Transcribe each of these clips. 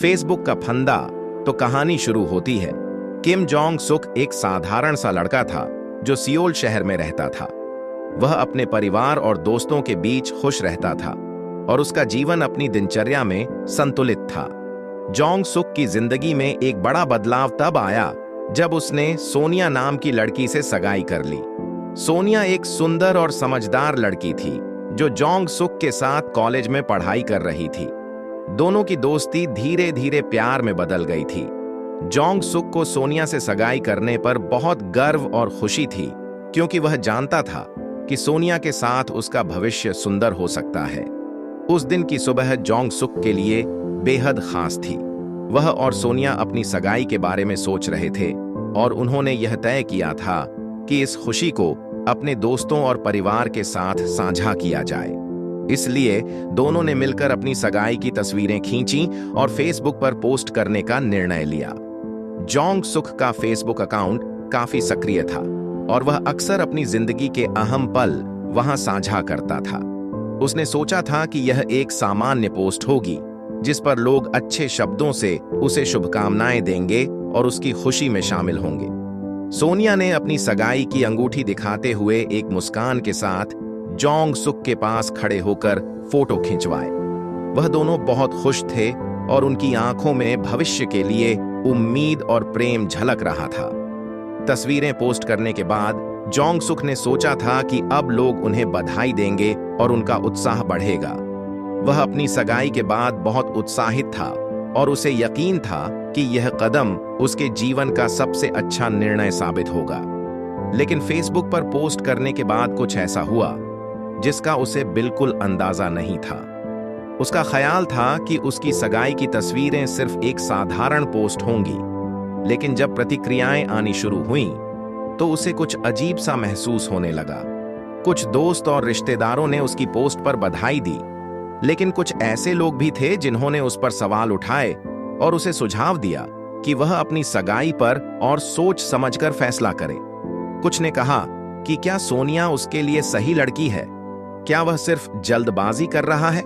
Facebook का फंदा। तो कहानी शुरू होती है। किम जोंग सुक एक साधारण सा लड़का था जो सियोल शहर में रहता था। वह अपने परिवार और दोस्तों के बीच खुश रहता था और उसका जीवन अपनी दिनचर्या में संतुलित था। जोंग सुक की जिंदगी में एक बड़ा बदलाव तब आया जब उसने सोनिया नाम की लड़की से सगाई कर ली। सोनिया एक सुंदर और समझदार लड़की थी जो जोंग सुक के साथ कॉलेज में पढ़ाई कर रही थी। दोनों की दोस्ती धीरे धीरे प्यार में बदल गई थी। जोंग सुक को सोनिया से सगाई करने पर बहुत गर्व और खुशी थी, क्योंकि वह जानता था कि सोनिया के साथ उसका भविष्य सुंदर हो सकता है। उस दिन की सुबह जोंग सुक के लिए बेहद खास थी। वह और सोनिया अपनी सगाई के बारे में सोच रहे थे और उन्होंने यह तय किया था कि इस खुशी को अपने दोस्तों और परिवार के साथ साझा किया जाए। इसलिए दोनों ने मिलकर अपनी सगाई की तस्वीरें खींची और फेसबुक पर पोस्ट करने का निर्णय लिया। जोंग सुक का फेसबुक अकाउंट काफी सक्रिय था और वह अक्सर अपनी जिंदगी के अहम पल वहां साझा करता था। उसने सोचा था कि यह एक सामान्य पोस्ट होगी जिस पर लोग अच्छे शब्दों से उसे शुभकामनाएं देंगे और उसकी खुशी में शामिल होंगे। सोनिया ने अपनी सगाई की अंगूठी दिखाते हुए एक मुस्कान के साथ जोंग सुक के पास खड़े होकर फोटो खिंचवाए। वह दोनों बहुत खुश थे और उनकी आंखों में भविष्य के लिए उम्मीद और प्रेम झलक रहा था। तस्वीरें पोस्ट करने के बाद जोंग सुक ने सोचा था कि अब लोग उन्हें बधाई देंगे और उनका उत्साह बढ़ेगा। वह अपनी सगाई के बाद बहुत उत्साहित था और उसे यकीन था कि यह कदम उसके जीवन का सबसे अच्छा निर्णय साबित होगा। लेकिन फेसबुक पर पोस्ट करने के बाद कुछ ऐसा हुआ जिसका उसे बिल्कुल अंदाजा नहीं था। उसका ख्याल था कि उसकी सगाई की तस्वीरें सिर्फ एक साधारण पोस्ट होंगी, लेकिन जब प्रतिक्रियाएं आनी शुरू हुईं, तो उसे कुछ अजीब सा महसूस होने लगा। कुछ दोस्त और रिश्तेदारों ने उसकी पोस्ट पर बधाई दी, लेकिन कुछ ऐसे लोग भी थे जिन्होंने उस पर सवाल उठाए और उसे सुझाव दिया कि वह अपनी सगाई पर और सोच समझकर फैसला करे। कुछ ने कहा कि क्या सोनिया उसके लिए सही लड़की है? क्या वह सिर्फ जल्दबाजी कर रहा है?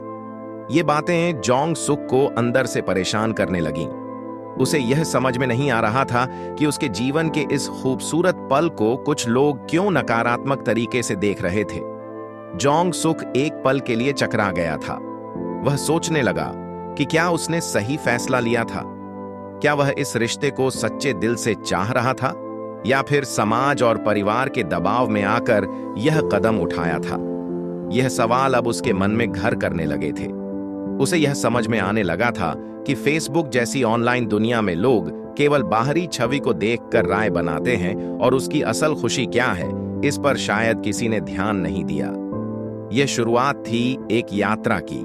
ये बातें जोंग सुक को अंदर से परेशान करने लगीं। उसे यह समझ में नहीं आ रहा था कि उसके जीवन के इस खूबसूरत पल को कुछ लोग क्यों नकारात्मक तरीके से देख रहे थे। जोंग सुक एक पल के लिए चकरा गया था। वह सोचने लगा कि क्या उसने सही फैसला लिया था? क्या वह इस रिश्ते को सच्चे दिल से चाह रहा था, या फिर समाज और परिवार के दबाव में आकर यह कदम उठाया था? यह सवाल अब उसके मन में घर करने लगे थे। उसे यह समझ में आने लगा था कि फेसबुक जैसी ऑनलाइन दुनिया में लोग केवल बाहरी छवि को देखकर राय बनाते हैं और उसकी असल खुशी क्या है, इस पर शायद किसी ने ध्यान नहीं दिया। यह शुरुआत थी एक यात्रा की,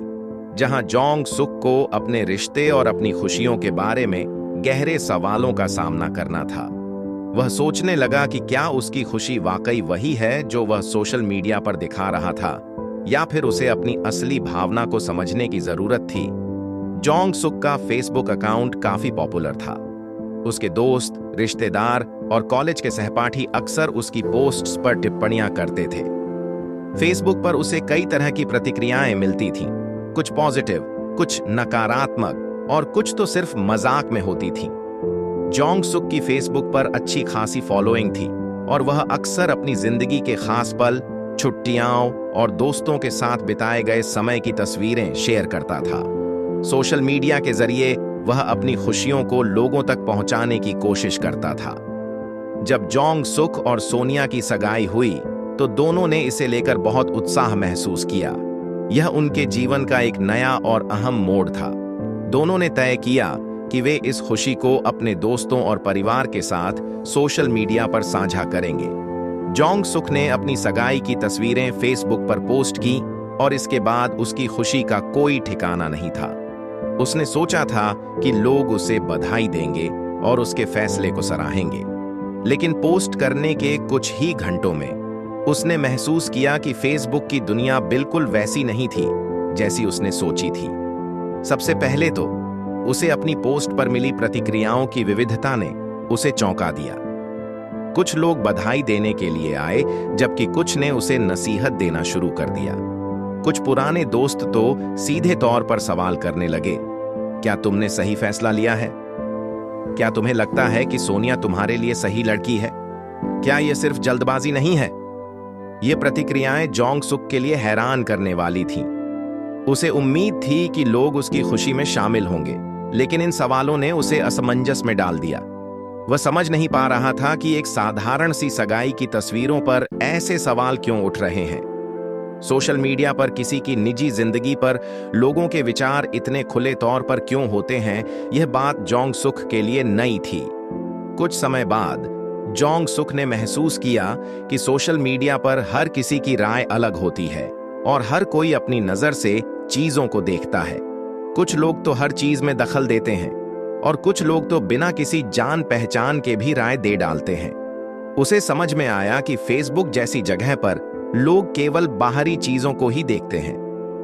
जहां जोंग सुक को अपने रिश्ते और अपनी खुशियों के बारे में गहरे सवालों का सामना करना था। वह सोचने लगा कि क्या उसकी खुशी वाकई वही है जो वह सोशल मीडिया पर दिखा रहा था, या फिर उसे अपनी असली भावना को समझने की जरूरत थी। जोंग सुक का फेसबुक अकाउंट काफी पॉपुलर था। उसके दोस्त, रिश्तेदार और कॉलेज के सहपाठी अक्सर उसकी पोस्ट्स पर टिप्पणियां करते थे। फेसबुक पर उसे कई तरह की प्रतिक्रियाएं मिलती थीं, कुछ पॉजिटिव, कुछ नकारात्मक और कुछ तो सिर्फ मजाक में होती थीं। जोंग सुक की फेसबुक पर अच्छी खासी फॉलोइंग थी और वह अक्सर अपनी जिंदगी के खास पल, छुट्टियां और दोस्तों के साथ बिताए गए समय की तस्वीरें शेयर करता था। सोशल मीडिया के जरिए वह अपनी खुशियों को लोगों तक पहुंचाने की कोशिश करता था। जब जोंग सुक और सोनिया की सगाई हुई तो दोनों ने इसे लेकर बहुत उत्साह महसूस किया। यह उनके जीवन का एक नया और अहम मोड़ था। दोनों ने तय किया कि वे इस खुशी को अपने दोस्तों और परिवार के साथ सोशल मीडिया पर साझा करेंगे। जोंग सुक ने अपनी सगाई की तस्वीरें फेसबुक पर पोस्ट की और इसके बाद उसकी खुशी का कोई ठिकाना नहीं था। उसने सोचा था कि लोग उसे बधाई देंगे और उसके फैसले को सराहेंगे, लेकिन पोस्ट करने के कुछ ही घंटों में उसने महसूस किया कि फेसबुक की दुनिया बिल्कुल वैसी नहीं थी जैसी उसने सोची थी। सबसे पहले तो उसे अपनी पोस्ट पर मिली प्रतिक्रियाओं की विविधता ने उसे चौंका दिया। कुछ लोग बधाई देने के लिए आए, जबकि कुछ ने उसे नसीहत देना शुरू कर दिया। कुछ पुराने दोस्त तो सीधे तौर पर सवाल करने लगे, क्या तुमने सही फैसला लिया है? क्या तुम्हें लगता है कि सोनिया तुम्हारे लिए सही लड़की है? क्या यह सिर्फ जल्दबाजी नहीं है? ये प्रतिक्रियाएं जोंग सुक के लिए हैरान करने वाली थीं। उसे उम्मीद थी कि लोग उसकी खुशी में शामिल होंगे, लेकिन इन सवालों ने उसे असमंजस में डाल दिया। वह समझ नहीं पा रहा था कि एक साधारण सी सगाई की तस्वीरों पर ऐसे सवाल क्यों उठ रहे हैं। सोशल मीडिया पर किसी की निजी जिंदगी पर लोगों के विचार इतने खुले तौर पर क्यों होते हैं, यह बात जोंग सुक के लिए नई थी। कुछ समय बाद जोंग सुक ने महसूस किया कि सोशल मीडिया पर हर किसी की राय अलग होती है और हर कोई अपनी नजर से चीजों को देखता है। कुछ लोग तो हर चीज में दखल देते हैं और कुछ लोग तो बिना किसी जान पहचान के भी राय दे डालते हैं। उसे समझ में आया कि फेसबुक जैसी जगह पर लोग केवल बाहरी चीजों को ही देखते हैं,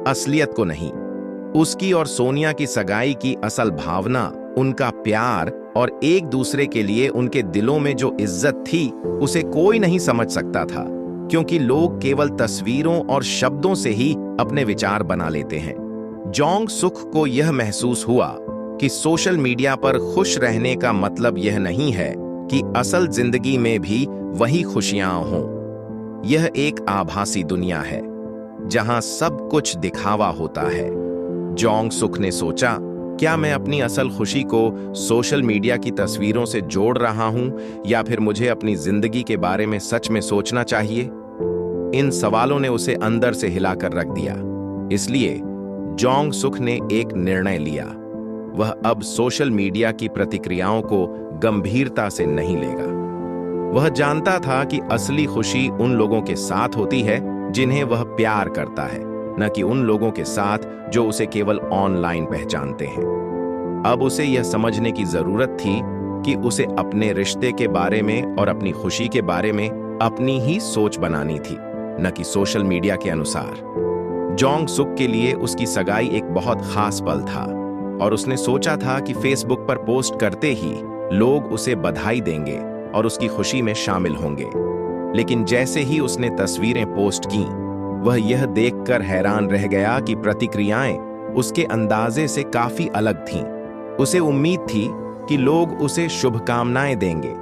असलियत को नहीं। उसकी और सोनिया की सगाई की असल भावना, उनका प्यार और एक दूसरे के लिए उनके दिलों में जो इज्जत थी, उसे कोई नहीं समझ सकता था, क्योंकि लोग केवल तस्वीरों और शब्दों से ही अपने विचार बना लेते हैं। जोंग सुक को यह महसूस हुआ कि सोशल मीडिया पर खुश रहने का मतलब यह नहीं है कि असल जिंदगी में भी वही खुशियां हों। यह एक आभासी दुनिया है जहां सब कुछ दिखावा होता है। जोंग सुक ने सोचा, क्या मैं अपनी असल खुशी को सोशल मीडिया की तस्वीरों से जोड़ रहा हूं, या फिर मुझे अपनी जिंदगी के बारे में सच में सोचना चाहिए? इन सवालों ने उसे अंदर से हिलाकर रख दिया। इसलिए जोंग सुक ने एक निर्णय लिया। वह अब सोशल मीडिया की प्रतिक्रियाओं को गंभीरता से नहीं लेगा। वह जानता था कि असली खुशी उन लोगों के साथ होती है जिन्हें वह प्यार करता है, न कि उन लोगों के साथ जो उसे केवल ऑनलाइन पहचानते हैं। अब उसे यह समझने की जरूरत थी कि उसे अपने रिश्ते के बारे में और अपनी खुशी के बारे में अपनी ही सोच बनानी थी, न कि सोशल मीडिया के अनुसार। जोंग सुक के लिए उसकी सगाई एक बहुत खास पल था और उसने सोचा था कि फेसबुक पर पोस्ट करते ही लोग उसे बधाई देंगे और उसकी खुशी में शामिल होंगे। लेकिन जैसे ही उसने तस्वीरें पोस्ट की, वह यह देखकर हैरान रह गया कि प्रतिक्रियाएं उसके अंदाजे से काफी अलग थीं। उसे उम्मीद थी कि लोग उसे शुभकामनाएं देंगे,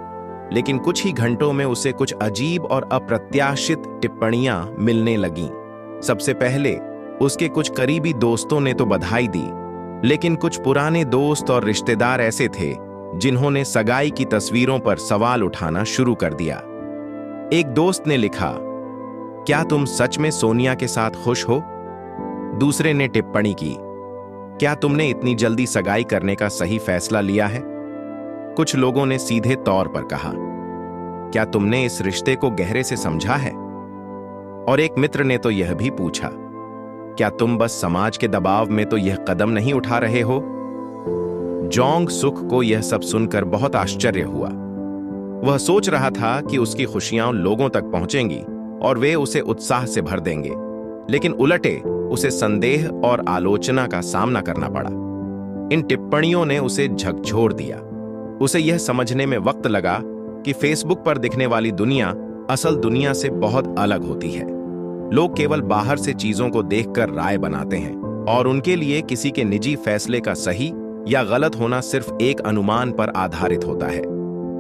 लेकिन कुछ ही घंटों में उसे कुछ अजीब और अप्रत्याशित टिप्पणियां मिलने लगीं। सबसे पहले उसके कुछ करीबी दोस्तों ने तो बधाई दी, लेकिन कुछ पुराने दोस्त और रिश्तेदार ऐसे थे जिन्होंने सगाई की तस्वीरों पर सवाल उठाना शुरू कर दिया। एक दोस्त ने लिखा, क्या तुम सच में सोनिया के साथ खुश हो? दूसरे ने टिप्पणी की, क्या तुमने इतनी जल्दी सगाई करने का सही फैसला लिया है? कुछ लोगों ने सीधे तौर पर कहा, क्या तुमने इस रिश्ते को गहरे से समझा है? और एक मित्र ने तो यह भी पूछा, क्या तुम बस समाज के दबाव में तो यह कदम नहीं उठा रहे हो? जोंग सुक को यह सब सुनकर बहुत आश्चर्य हुआ। वह सोच रहा था कि उसकी खुशियां लोगों तक पहुंचेंगी और वे उसे उत्साह से भर देंगे, लेकिन उलटे उसे संदेह और आलोचना का सामना करना पड़ा। इन टिप्पणियों ने उसे झकझोर दिया। उसे यह समझने में वक्त लगा कि फेसबुक पर दिखने वाली दुनिया असल दुनिया से बहुत अलग होती है। लोग केवल बाहर से चीजों को देखकर राय बनाते हैं और उनके लिए किसी के निजी फैसले का सही या गलत होना सिर्फ एक अनुमान पर आधारित होता है।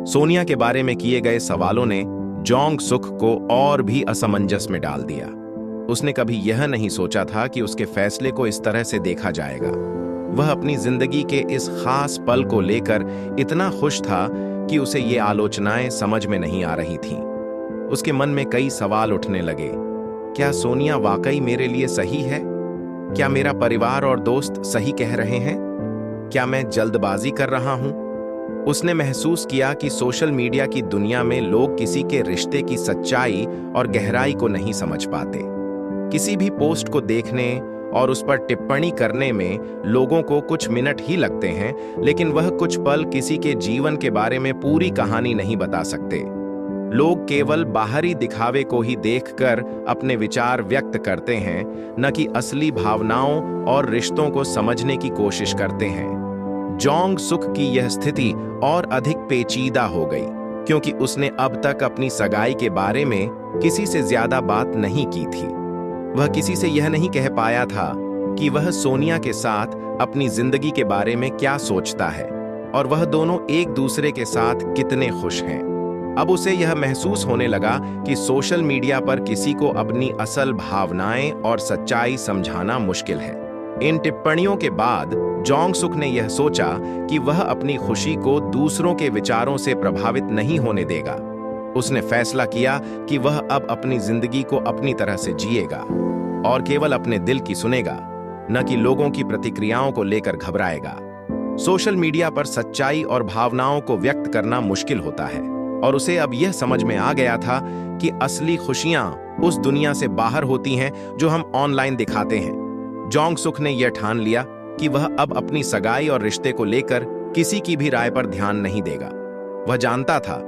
सोनिया के बारे में किए गए सवालों ने जोंग सुक को और भी असमंजस में डाल दिया। उसने कभी यह नहीं सोचा था कि उसके फैसले को इस तरह से देखा जाएगा। वह अपनी जिंदगी के इस खास पल को लेकर इतना खुश था कि उसे ये आलोचनाएं समझ में नहीं आ रही थीं। उसके मन में कई सवाल उठने लगे। क्या सोनिया वाकई मेरे लिए सही है? क्या मेरा परिवार और दोस्त सही कह रहे हैं? क्या मैं जल्दबाजी कर रहा हूं? उसने महसूस किया कि सोशल मीडिया की दुनिया में लोग किसी के रिश्ते की सच्चाई और गहराई को नहीं समझ पाते। किसी भी पोस्ट को देखने और उस पर टिप्पणी करने में लोगों को कुछ मिनट ही लगते हैं, लेकिन वह कुछ पल किसी के जीवन के बारे में पूरी कहानी नहीं बता सकते। लोग केवल बाहरी दिखावे को ही देखकर अपने विचार व्यक्त करते हैं, न कि असली भावनाओं और रिश्तों को समझने की कोशिश करते हैं। जोंग सुक की यह स्थिति और अधिक पेचीदा हो गई, क्योंकि उसने अब तक अपनी सगाई के बारे में किसी से ज्यादा बात नहीं की थी। वह किसी से यह नहीं कह पाया था कि वह सोनिया के साथ अपनी जिंदगी के बारे में क्या सोचता है और वह दोनों एक दूसरे के साथ कितने खुश हैं। अब उसे यह महसूस होने लगा कि सोशल मीडिया पर किसी को अपनी असल भावनाएं और सच्चाई समझाना मुश्किल है। इन टिप्पणियों के बाद जोंग सुक ने यह सोचा कि वह अपनी खुशी को दूसरों के विचारों से प्रभावित नहीं होने देगा। उसने फैसला किया कि वह अब अपनी जिंदगी को अपनी तरह से जिएगा और केवल अपने दिल की सुनेगा, न कि लोगों की प्रतिक्रियाओं को लेकर घबराएगा। सोशल मीडिया पर सच्चाई और भावनाओं को व्यक्त करना मुश्किल होता है और उसे अब यह समझ में आ गया था कि असली खुशियां उस दुनिया से बाहर होती हैं जो हम ऑनलाइन दिखाते हैं। जोंग सुक ने यह ठान लिया कि वह अब अपनी सगाई और रिश्ते को लेकर किसी की भी राय पर ध्यान नहीं देगा। वह जानता था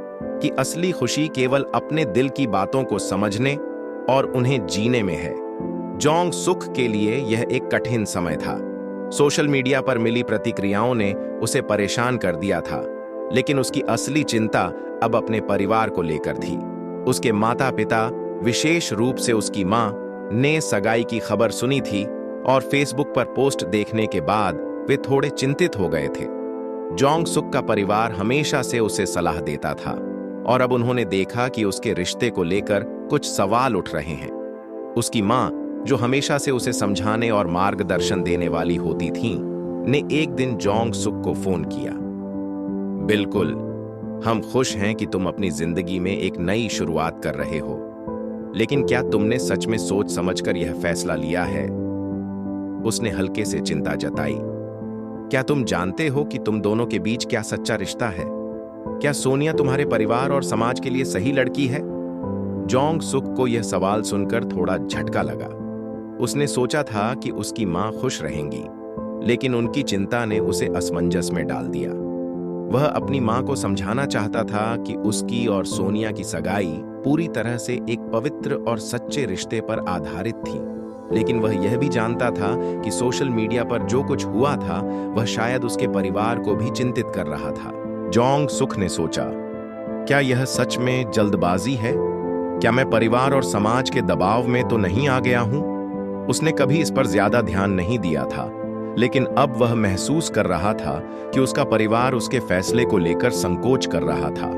कि असली खुशी केवल अपने दिल की बातों को समझने और उन्हें जीने में है। जोंग सुक के लिए यह एक कठिन समय था। सोशल मीडिया पर मिली प्रतिक्रियाओं ने उसे परेशान कर दिया था, लेकिन उसकी असली चिंता अब अपने परिवार को लेकर थी। उसके माता पिता, विशेष रूप से उसकी मां, ने सगाई की खबर सुनी थी और फेसबुक पर पोस्ट देखने के बाद वे थोड़े चिंतित हो गए थे। जोंग सुक का परिवार हमेशा से उसे सलाह देता था और अब उन्होंने देखा कि उसके रिश्ते को लेकर कुछ सवाल उठ रहे हैं। उसकी मां, जो हमेशा से उसे समझाने और मार्गदर्शन देने वाली होती थीं, ने एक दिन जोंग सुक को फोन किया। बिल्कुल, हम खुश हैं कि तुम अपनी जिंदगी में एक नई शुरुआत कर रहे हो, लेकिन क्या तुमने सच में सोच समझकर यह फैसला लिया है? उसने हल्के से चिंता जताई। क्या तुम जानते हो कि तुम दोनों के बीच क्या सच्चा रिश्ता है? क्या सोनिया तुम्हारे परिवार और समाज के लिए सही लड़की है? जोंग सुक को यह सवाल सुनकर थोड़ा झटका लगा। उसने सोचा था कि उसकी मां खुश रहेंगी, लेकिन उनकी चिंता ने उसे असमंजस में डाल दिया। वह अपनी मां को समझाना चाहता था कि उसकी और सोनिया की सगाई पूरी तरह से एक पवित्र और सच्चे रिश्ते पर आधारित थी, लेकिन वह यह भी जानता था कि सोशल मीडिया पर जो कुछ हुआ था वह शायद उसके परिवार को भी चिंतित कर रहा था। जोंग सुक ने सोचा, क्या यह सच में जल्दबाजी है? क्या मैं परिवार और समाज के दबाव में तो नहीं आ गया हूं? उसने कभी इस पर ज्यादा ध्यान नहीं दिया था, लेकिन अब वह महसूस कर रहा था कि उसका परिवार उसके फैसले को लेकर संकोच कर रहा था।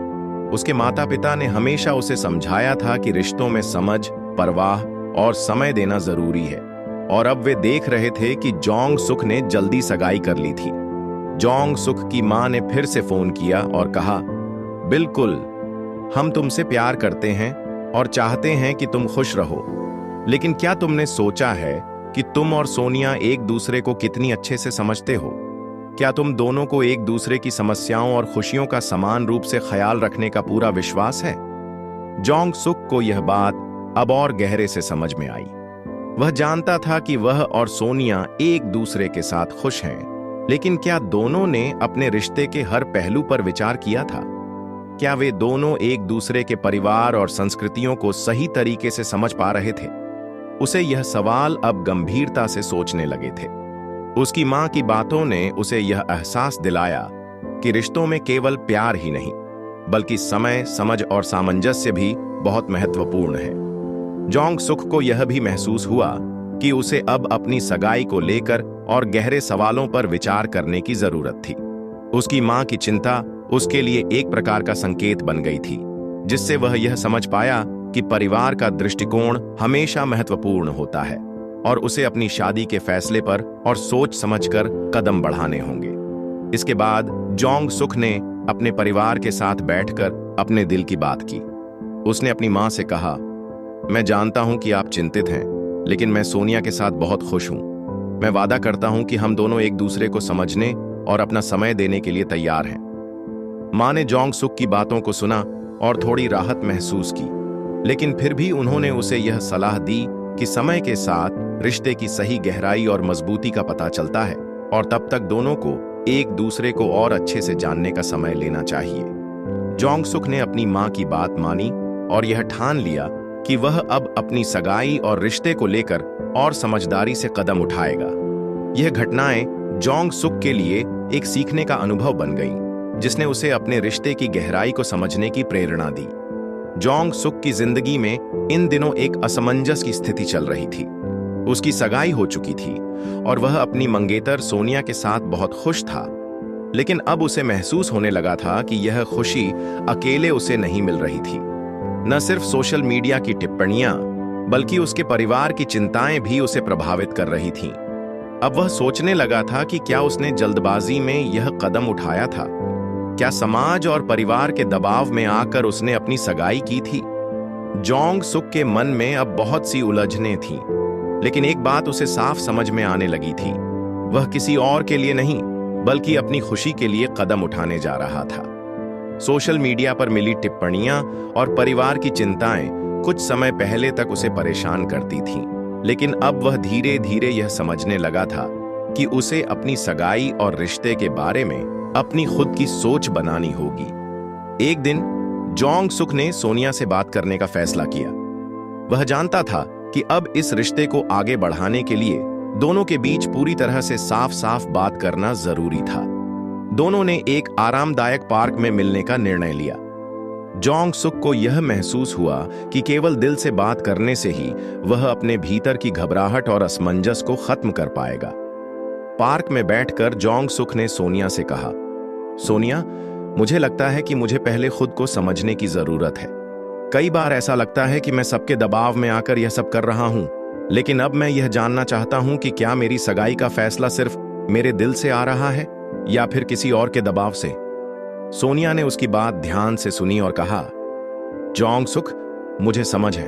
उसके माता पिता ने हमेशा उसे समझाया था कि रिश्तों में समझ, परवाह और समय देना जरूरी है, और अब वे देख रहे थे कि जोंग सुक ने जल्दी सगाई कर ली थी। जोंग सुक की मां ने फिर से फोन किया और कहा, बिल्कुल, हम तुमसे प्यार करते हैं और चाहते हैं कि तुम खुश रहो, लेकिन क्या तुमने सोचा है कि तुम और सोनिया एक दूसरे को कितनी अच्छे से समझते हो? क्या तुम दोनों को एक दूसरे की समस्याओं और खुशियों का समान रूप से ख्याल रखने का पूरा विश्वास है? जोंग सुक को यह बात अब और गहरे से समझ में आई। वह जानता था कि वह और सोनिया एक दूसरे के साथ खुश हैं, लेकिन क्या दोनों ने अपने रिश्ते के हर पहलू पर विचार किया था? क्या वे दोनों एक दूसरे के परिवार और संस्कृतियों को सही तरीके से समझ पा रहे थे? उसे यह सवाल अब गंभीरता से सोचने लगे थे। उसकी मां की बातों ने उसे यह एहसास दिलाया कि रिश्तों में केवल प्यार ही नहीं, बल्कि समय, समझ और सामंजस्य भी बहुत महत्वपूर्ण है। जोंग सुक को यह भी महसूस हुआ कि उसे अब अपनी सगाई को लेकर और गहरे सवालों पर विचार करने की जरूरत थी। उसकी मां की चिंता उसके लिए एक प्रकार का संकेत बन गई थी, जिससे वह यह समझ पाया कि परिवार का दृष्टिकोण हमेशा महत्वपूर्ण होता है और उसे अपनी शादी के फैसले पर और सोच समझकर कदम बढ़ाने होंगे। इसके बाद जोंग सुक ने अपने परिवार के साथ बैठकर अपने दिल की बात की। उसने अपनी मां से कहा, मैं जानता हूं कि आप चिंतित हैं, लेकिन मैं सोनिया के साथ बहुत खुश हूं। मैं वादा करता हूं कि हम दोनों एक दूसरे को समझने और अपना समय देने के लिए तैयार हैं। मां ने जोंग सुक की बातों को सुना और थोड़ी राहत महसूस की, लेकिन फिर भी उन्होंने उसे यह सलाह दी कि समय के साथ रिश्ते की सही गहराई और मजबूती का पता चलता है और तब तक दोनों को एक दूसरे को और अच्छे से जानने का समय लेना चाहिए। जोंग सुक ने अपनी मां की बात मानी और यह ठान लिया कि वह अब अपनी सगाई और रिश्ते को लेकर और समझदारी से कदम उठाएगा। यह घटनाएं जोंग सुक के लिए एक सीखने का अनुभव बन गई, जिसने उसे अपने रिश्ते की गहराई को समझने की प्रेरणा दी। जोंग सुक की जिंदगी में इन दिनों एक असमंजस की स्थिति चल रही थी। उसकी सगाई हो चुकी थी और वह अपनी मंगेतर सोनिया के साथ बहुत खुश था। लेकिन अब उसे महसूस होने लगा था कि यह खुशी अकेले उसे नहीं मिल रही थी। न सिर्फ सोशल मीडिया की टिप्पणियां, बल्कि उसके परिवार की चिंताएं भी उसे प्रभावित कर रही थीं। अब वह सोचने लगा था कि क्या उसने जल्दबाजी में यह कदम उठाया था? क्या समाज और परिवार के दबाव में आकर उसने अपनी सगाई की थी? जोंग सुक के मन में अब बहुत सी उलझनें थीं, लेकिन एक बात उसे साफ समझ में आने लगी थी। वह किसी और के लिए नहीं, बल्कि अपनी खुशी के लिए कदम उठाने जा रहा था। सोशल मीडिया पर मिली टिप्पणियां और परिवार की चिंताएं कुछ समय पहले तक उसे परेशान करती थीं, लेकिन अब वह धीरे धीरे यह समझने लगा था कि उसे अपनी सगाई और रिश्ते के बारे में अपनी खुद की सोच बनानी होगी। एक दिन जोंग सुक ने सोनिया से बात करने का फैसला किया। वह जानता था कि अब इस रिश्ते को आगे बढ़ाने के लिए दोनों के बीच पूरी तरह से साफ साफ बात करना जरूरी था। दोनों ने एक आरामदायक पार्क में मिलने का निर्णय लिया। जोंग सुक को यह महसूस हुआ कि केवल दिल से बात करने से ही वह अपने भीतर की घबराहट और असमंजस को खत्म कर पाएगा। पार्क में बैठकर जोंग सुक ने सोनिया से कहा, सोनिया, मुझे लगता है कि मुझे पहले खुद को समझने की जरूरत है। कई बार ऐसा लगता है कि मैं सबके दबाव में आकर यह सब कर रहा हूं, लेकिन अब मैं यह जानना चाहता हूं कि क्या मेरी सगाई का फैसला सिर्फ मेरे दिल से आ रहा है या फिर किसी और के दबाव से। सोनिया ने उसकी बात ध्यान से सुनी और कहा, जोंग सुक, मुझे समझ है,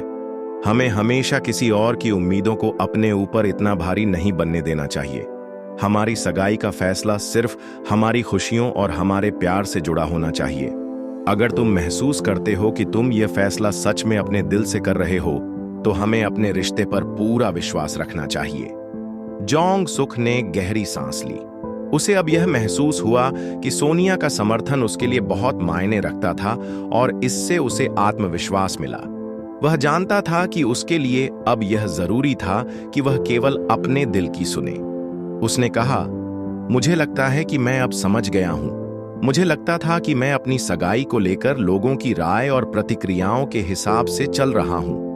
हमें हमेशा किसी और की उम्मीदों को अपने ऊपर इतना भारी नहीं बनने देना चाहिए। हमारी सगाई का फैसला सिर्फ हमारी खुशियों और हमारे प्यार से जुड़ा होना चाहिए। अगर तुम महसूस करते हो कि तुम यह फैसला सच में अपने दिल से कर रहे हो, तो हमें अपने रिश्ते पर पूरा विश्वास रखना चाहिए। जोंग सुक ने गहरी सांस ली। उसे अब यह महसूस हुआ कि सोनिया का समर्थन उसके लिए बहुत मायने रखता था और इससे उसे आत्मविश्वास मिला। वह जानता था कि उसके लिए अब यह जरूरी था कि वह केवल अपने दिल की सुने। उसने कहा, मुझे लगता है कि मैं अब समझ गया हूं। मुझे लगता था कि मैं अपनी सगाई को लेकर लोगों की राय और प्रतिक्रियाओं के हिसाब से चल रहा हूं,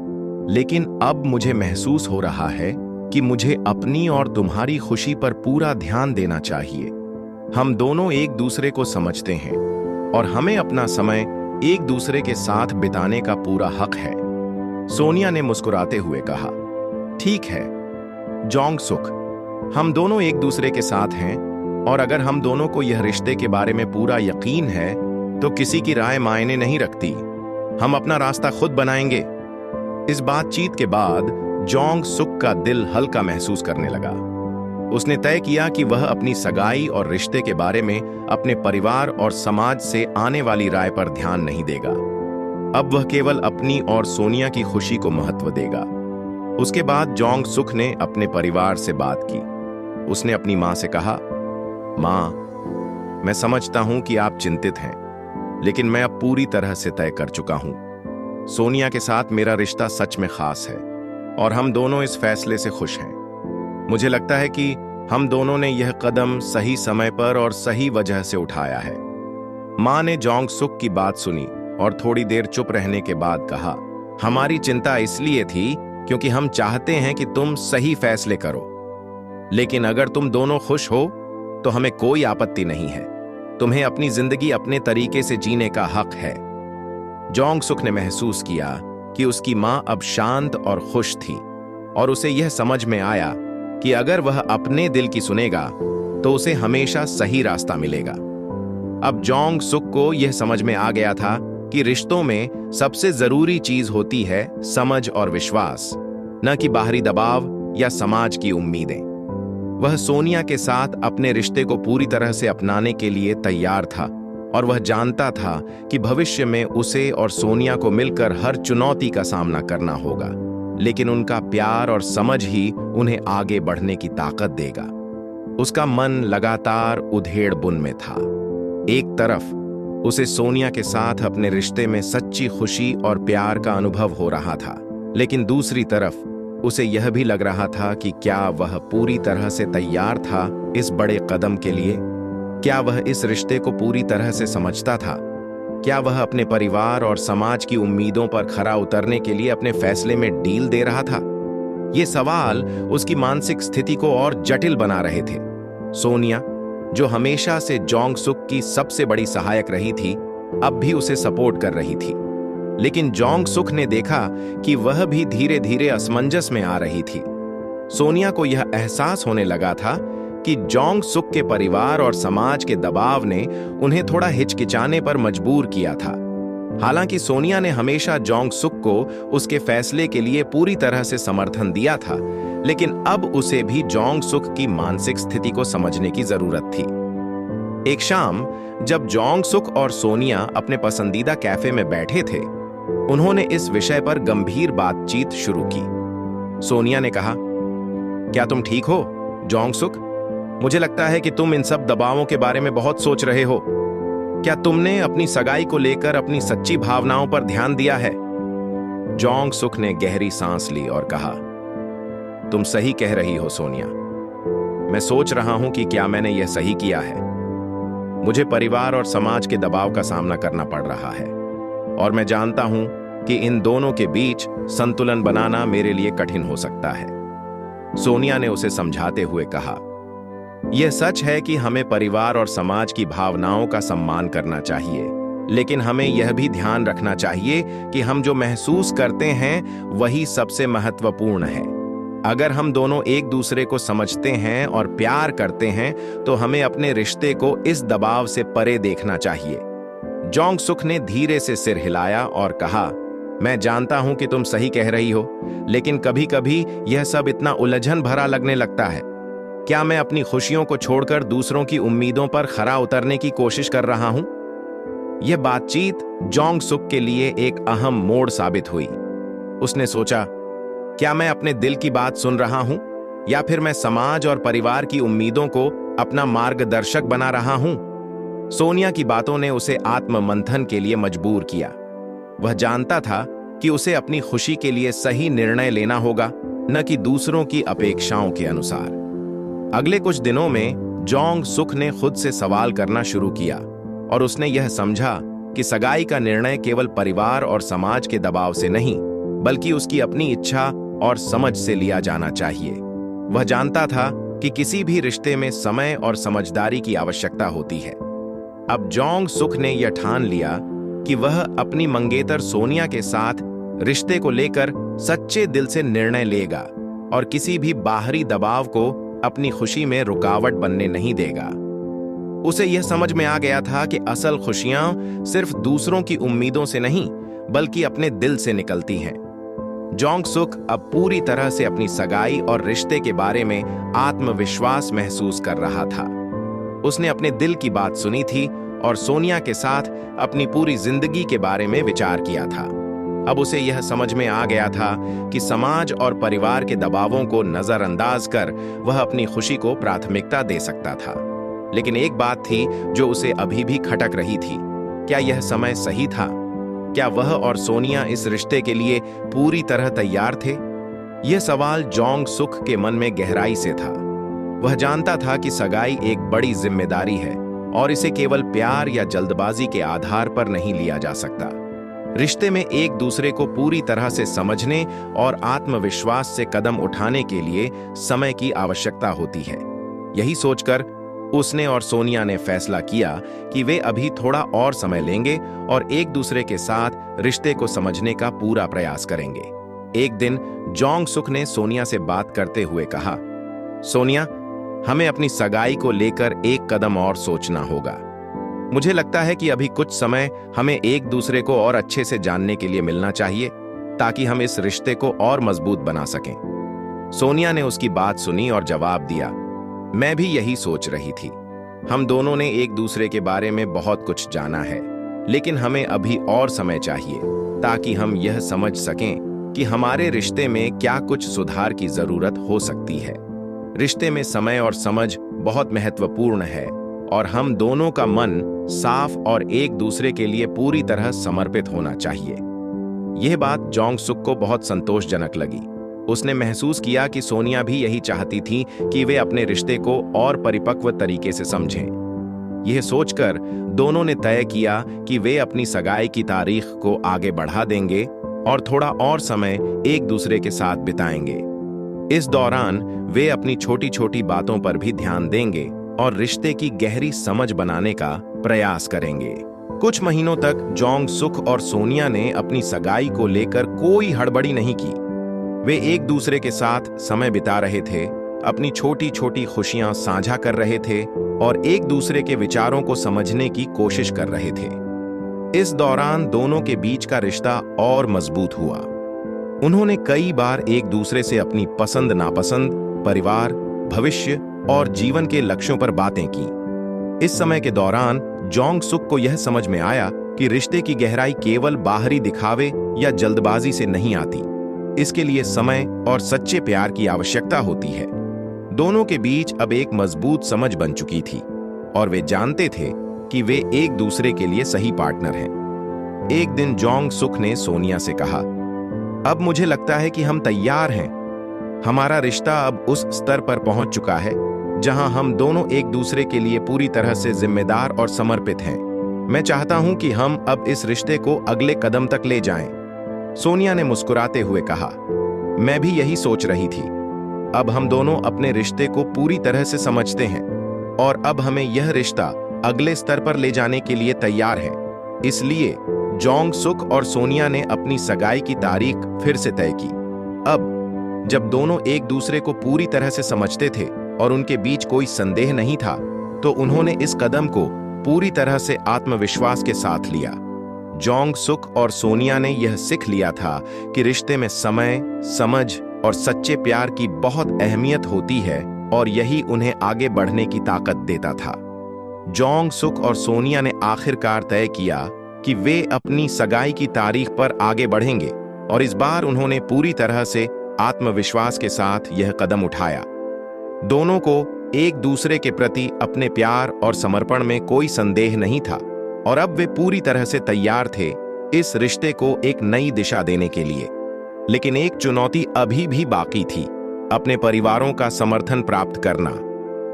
लेकिन अब मुझे महसूस हो रहा है कि मुझे अपनी और तुम्हारी खुशी पर पूरा ध्यान देना चाहिए। हम दोनों एक दूसरे को समझते हैं और हमें अपना समय एक दूसरे के साथ बिताने का पूरा हक है। सोनिया ने मुस्कुराते हुए कहा, ठीक है जोंग सुक, हम दोनों एक दूसरे के साथ हैं और अगर हम दोनों को यह रिश्ते के बारे में पूरा यकीन है तो किसी की राय मायने नहीं रखती। हम अपना रास्ता खुद बनाएंगे। इस बातचीत के बाद जोंग सुक का दिल हल्का महसूस करने लगा। उसने तय किया कि वह अपनी सगाई और रिश्ते के बारे में अपने परिवार और समाज से आने वाली राय पर ध्यान नहीं देगा। अब वह केवल अपनी और सोनिया की खुशी को महत्व देगा। उसके बाद जोंग सुक ने अपने परिवार से बात की। उसने अपनी मां से कहा, मां, मैं समझता हूं कि आप चिंतित हैं, लेकिन मैं अब पूरी तरह से तय कर चुका हूं। सोनिया के साथ मेरा रिश्ता सच में खास है और हम दोनों इस फैसले से खुश हैं। मुझे लगता है कि हम दोनों ने यह कदम सही समय पर और सही वजह से उठाया है। मां ने जोंग सुक की बात सुनी और थोड़ी देर चुप रहने के बाद कहा, हमारी चिंता इसलिए थी क्योंकि हम चाहते हैं कि तुम सही फैसले करो, लेकिन अगर तुम दोनों खुश हो तो हमें कोई आपत्ति नहीं है। तुम्हें अपनी जिंदगी अपने तरीके से जीने का हक है। जोंग सुक ने महसूस किया कि उसकी मां अब शांत और खुश थी और उसे यह समझ में आया कि अगर वह अपने दिल की सुनेगा तो उसे हमेशा सही रास्ता मिलेगा। अब जोंग सुक को यह समझ में आ गया था कि रिश्तों में सबसे जरूरी चीज होती है समझ और विश्वास, न कि बाहरी दबाव या समाज की उम्मीदें। वह सोनिया के साथ अपने रिश्ते को पूरी तरह से अपनाने के लिए तैयार था और वह जानता था कि भविष्य में उसे और सोनिया को मिलकर हर चुनौती का सामना करना होगा, लेकिन उनका प्यार और समझ ही उन्हें आगे बढ़ने की ताकत देगा। उसका मन लगातार उधेड़-बुन में था। एक तरफ उसे सोनिया के साथ अपने रिश्ते में सच्ची खुशी और प्यार का अनुभव हो रहा था, लेकिन दूसरी तरफ उसे यह भी लग रहा था कि क्या वह पूरी तरह से तैयार था इस बड़े कदम के लिए? क्या वह इस रिश्ते को पूरी तरह से समझता था? क्या वह अपने परिवार और समाज की उम्मीदों पर खरा उतरने के लिए अपने फैसले में डील दे रहा था? ये सवाल उसकी मानसिक स्थिति को और जटिल बना रहे थे। सोनिया, जो हमेशा से जोंग सुक की सबसे बड़ी सहायक रही थी, अब भी उसे सपोर्ट कर रही थी। लेकिन जोंग सुक ने देखा कि वह भी धीरे धीरे असमंजस में आ रही थी। सोनिया को यह एहसास होने लगा था कि जोंग सुक के परिवार और समाज के दबाव ने उन्हें थोड़ा हिचकिचाने पर मजबूर किया था। हालांकि सोनिया ने हमेशा जोंग सुक को उसके फैसले के लिए पूरी तरह से समर्थन दिया था, लेकिन अब उसे भी जोंग सुक की मानसिक स्थिति को समझने की जरूरत थी। एक शाम जब जोंग सुक और सोनिया अपने पसंदीदा कैफे में बैठे थे, उन्होंने इस विषय पर गंभीर बातचीत शुरू की। सोनिया ने कहा, क्या तुम ठीक हो जोंग सुक? मुझे लगता है कि तुम इन सब दबावों के बारे में बहुत सोच रहे हो। क्या तुमने अपनी सगाई को लेकर अपनी सच्ची भावनाओं पर ध्यान दिया है? जोंग सुक ने गहरी सांस ली और कहा, तुम सही कह रही हो सोनिया। मैं सोच रहा हूं कि क्या मैंने यह सही किया है। मुझे परिवार और समाज के दबाव का सामना करना पड़ रहा है और मैं जानता हूं कि इन दोनों के बीच संतुलन बनाना मेरे लिए कठिन हो सकता है। सोनिया ने उसे समझाते हुए कहा, यह सच है कि हमें परिवार और समाज की भावनाओं का सम्मान करना चाहिए, लेकिन हमें यह भी ध्यान रखना चाहिए कि हम जो महसूस करते हैं वही सबसे महत्वपूर्ण है। अगर हम दोनों एक दूसरे को समझते हैं और प्यार करते हैं तो हमें अपने रिश्ते को इस दबाव से परे देखना चाहिए। जोंग सुक ने धीरे से सिर हिलाया और कहा, मैं जानता हूं कि तुम सही कह रही हो, लेकिन कभी-कभी यह सब इतना उलझन भरा लगने लगता है। क्या मैं अपनी खुशियों को छोड़कर दूसरों की उम्मीदों पर खरा उतरने की कोशिश कर रहा हूं? यह बातचीत जोंग सुक के लिए एक अहम मोड़ साबित हुई। उसने सोचा, क्या मैं अपने दिल की बात सुन रहा हूं या फिर मैं समाज और परिवार की उम्मीदों को अपना मार्गदर्शक बना रहा हूं? सोनिया की बातों ने उसे आत्ममंथन के लिए मजबूर किया। वह जानता था कि उसे अपनी खुशी के लिए सही निर्णय लेना होगा, न कि दूसरों की अपेक्षाओं के अनुसार। अगले कुछ दिनों में जोंग सुक ने खुद से सवाल करना शुरू किया और उसने यह समझा कि सगाई का निर्णय केवल परिवार और समाज के दबाव से नहीं, बल्कि उसकी अपनी इच्छा और समझ से लिया जाना चाहिए। वह जानता था कि किसी भी रिश्ते में समय और समझदारी की आवश्यकता होती है। अब जोंग सुक ने यह ठान लिया कि वह अपनी मंगेतर सोनिया के साथ रिश्ते को लेकर सच्चे दिल से निर्णय लेगा और किसी भी बाहरी दबाव को अपनी खुशी में रुकावट बनने नहीं देगा। उसे यह समझ में आ गया था कि असल खुशियां सिर्फ दूसरों की उम्मीदों से नहीं, बल्कि अपने दिल से निकलती हैं। जोंग सुक अब पूरी तरह से अपनी सगाई और रिश्ते के बारे में आत्मविश्वास महसूस कर रहा था। उसने अपने दिल की बात सुनी थी और सोनिया के साथ अपनी पूरी जिंदगी के बारे में विचार किया था। अब उसे यह समझ में आ गया था कि समाज और परिवार के दबावों को नजरअंदाज कर वह अपनी खुशी को प्राथमिकता दे सकता था। लेकिन एक बात थी जो उसे अभी भी खटक रही थी। क्या यह समय सही था? क्या वह और सोनिया इस रिश्ते के लिए पूरी तरह तैयार थे? यह सवाल जोंग सुक के मन में गहराई से था। वह जानता था कि सगाई एक बड़ी जिम्मेदारी है और इसे केवल प्यार या जल्दबाजी के आधार पर नहीं लिया जा सकता। रिश्ते में एक दूसरे को पूरी तरह से समझने और आत्मविश्वास से कदम उठाने के लिए समय की आवश्यकता होती है। यही सोचकर उसने और सोनिया ने फैसला किया कि वे अभी थोड़ा और समय लेंगे और एक दूसरे के साथ रिश्ते को समझने का पूरा प्रयास करेंगे। एक दिन जोंग सुक ने सोनिया से बात करते हुए कहा, सोनिया, हमें अपनी सगाई को लेकर एक कदम और सोचना होगा। मुझे लगता है कि अभी कुछ समय हमें एक दूसरे को और अच्छे से जानने के लिए मिलना चाहिए ताकि हम इस रिश्ते को और मजबूत बना सकें। सोनिया ने उसकी बात सुनी और जवाब दिया, मैं भी यही सोच रही थी। हम दोनों ने एक दूसरे के बारे में बहुत कुछ जाना है, लेकिन हमें अभी और समय चाहिए ताकि हम यह समझ सकें कि हमारे रिश्ते में क्या कुछ सुधार की जरूरत हो सकती है। रिश्ते में समय और समझ बहुत महत्वपूर्ण है और हम दोनों का मन साफ और एक दूसरे के लिए पूरी तरह समर्पित होना चाहिए। यह बात जोंग सुक को बहुत संतोषजनक लगी। उसने महसूस किया कि सोनिया भी यही चाहती थी कि वे अपने रिश्ते को और परिपक्व तरीके से समझें। यह सोचकर दोनों ने तय किया कि वे अपनी सगाई की तारीख को आगे बढ़ा देंगे और थोड़ा और समय एक दूसरे के साथ बिताएंगे। इस दौरान वे अपनी छोटी छोटी बातों पर भी ध्यान देंगे और रिश्ते की गहरी समझ बनाने का प्रयास करेंगे। कुछ महीनों तक जोंग सुक और सोनिया ने अपनी सगाई को लेकर कोई हड़बड़ी नहीं की। वे एक दूसरे के साथ समय बिता रहे थे, अपनी छोटी छोटी खुशियां साझा कर रहे थे और एक दूसरे के विचारों को समझने की कोशिश कर रहे थे। इस दौरान दोनों के बीच का रिश्ता और मजबूत हुआ। उन्होंने कई बार एक दूसरे से अपनी पसंद नापसंद, परिवार, भविष्य और जीवन के लक्ष्यों पर बातें की। इस समय के दौरान जोंग सुक को यह समझ में आया कि रिश्ते की गहराई केवल बाहरी दिखावे या जल्दबाजी से नहीं आती। इसके लिए समय और सच्चे प्यार की आवश्यकता होती है। दोनों के बीच अब एक मजबूत समझ बन चुकी थी और वे जानते थे कि वे एक दूसरे के लिए सही पार्टनर हैं। एक दिन जोंग सुक ने सोनिया से कहा, अब मुझे लगता है कि हम तैयार हैं। हमारा रिश्ता अब उस स्तर पर पहुंच चुका है जहां हम दोनों एक दूसरे के लिए पूरी तरह से जिम्मेदार और समर्पित हैं। मैं चाहता हूं कि हम अब इस रिश्ते को अगले कदम तक ले जाएं। सोनिया ने मुस्कुराते हुए कहा, मैं भी यही सोच रही थी। अब हम दोनों अपने रिश्ते को पूरी तरह से समझते हैं और अब हमें यह रिश्ता अगले स्तर पर ले जाने के लिए तैयार है। इसलिए जोंग सुक और सोनिया ने अपनी सगाई की तारीख फिर से तय की। अब जब दोनों एक दूसरे को पूरी तरह से समझते थे और उनके बीच कोई संदेह नहीं था, तो उन्होंने इस कदम को पूरी तरह से आत्मविश्वास के साथ लिया। जोंग सुक और सोनिया ने यह सीख लिया था कि रिश्ते में समय, समझ और सच्चे प्यार की बहुत अहमियत होती है और यही उन्हें आगे बढ़ने की ताकत देता था। जोंग सुक और सोनिया ने आखिरकार तय किया कि वे अपनी सगाई की तारीख पर आगे बढ़ेंगे और इस बार उन्होंने पूरी तरह से आत्मविश्वास के साथ यह कदम उठाया। दोनों को एक दूसरे के प्रति अपने प्यार और समर्पण में कोई संदेह नहीं था और अब वे पूरी तरह से तैयार थे इस रिश्ते को एक नई दिशा देने के लिए। लेकिन एक चुनौती अभी भी बाकी थी, अपने परिवारों का समर्थन प्राप्त करना।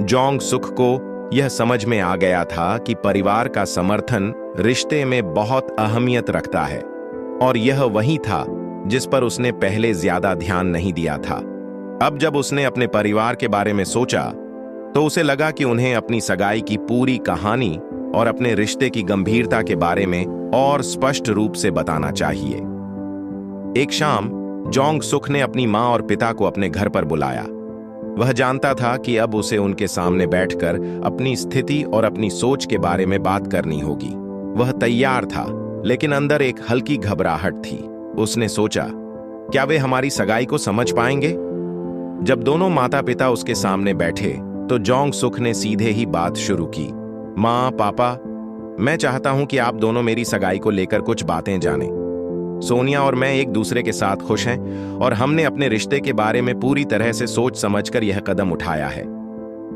जोंग सुक को यह समझ में आ गया था कि परिवार का समर्थन रिश्ते में बहुत अहमियत रखता है और यह वही था जिस पर उसने पहले ज्यादा ध्यान नहीं दिया था। अब जब उसने अपने परिवार के बारे में सोचा तो उसे लगा कि उन्हें अपनी सगाई की पूरी कहानी और अपने रिश्ते की गंभीरता के बारे में और स्पष्ट रूप से बताना चाहिए। एक शाम जोंग सुक ने अपनी मां और पिता को अपने घर पर बुलाया। वह जानता था कि अब उसे उनके सामने बैठकर अपनी स्थिति और अपनी सोच के बारे में बात करनी होगी। वह तैयार था, लेकिन अंदर एक हल्की घबराहट थी। उसने सोचा, क्या वे हमारी सगाई को समझ पाएंगे? जब दोनों माता पिता उसके सामने बैठे तो जोंग सुक ने सीधे ही बात शुरू की। माँ, पापा, मैं चाहता हूं कि आप दोनों मेरी सगाई को लेकर कुछ बातें जानें। सोनिया और मैं एक दूसरे के साथ खुश हैं और हमने अपने रिश्ते के बारे में पूरी तरह से सोच समझकर यह कदम उठाया है।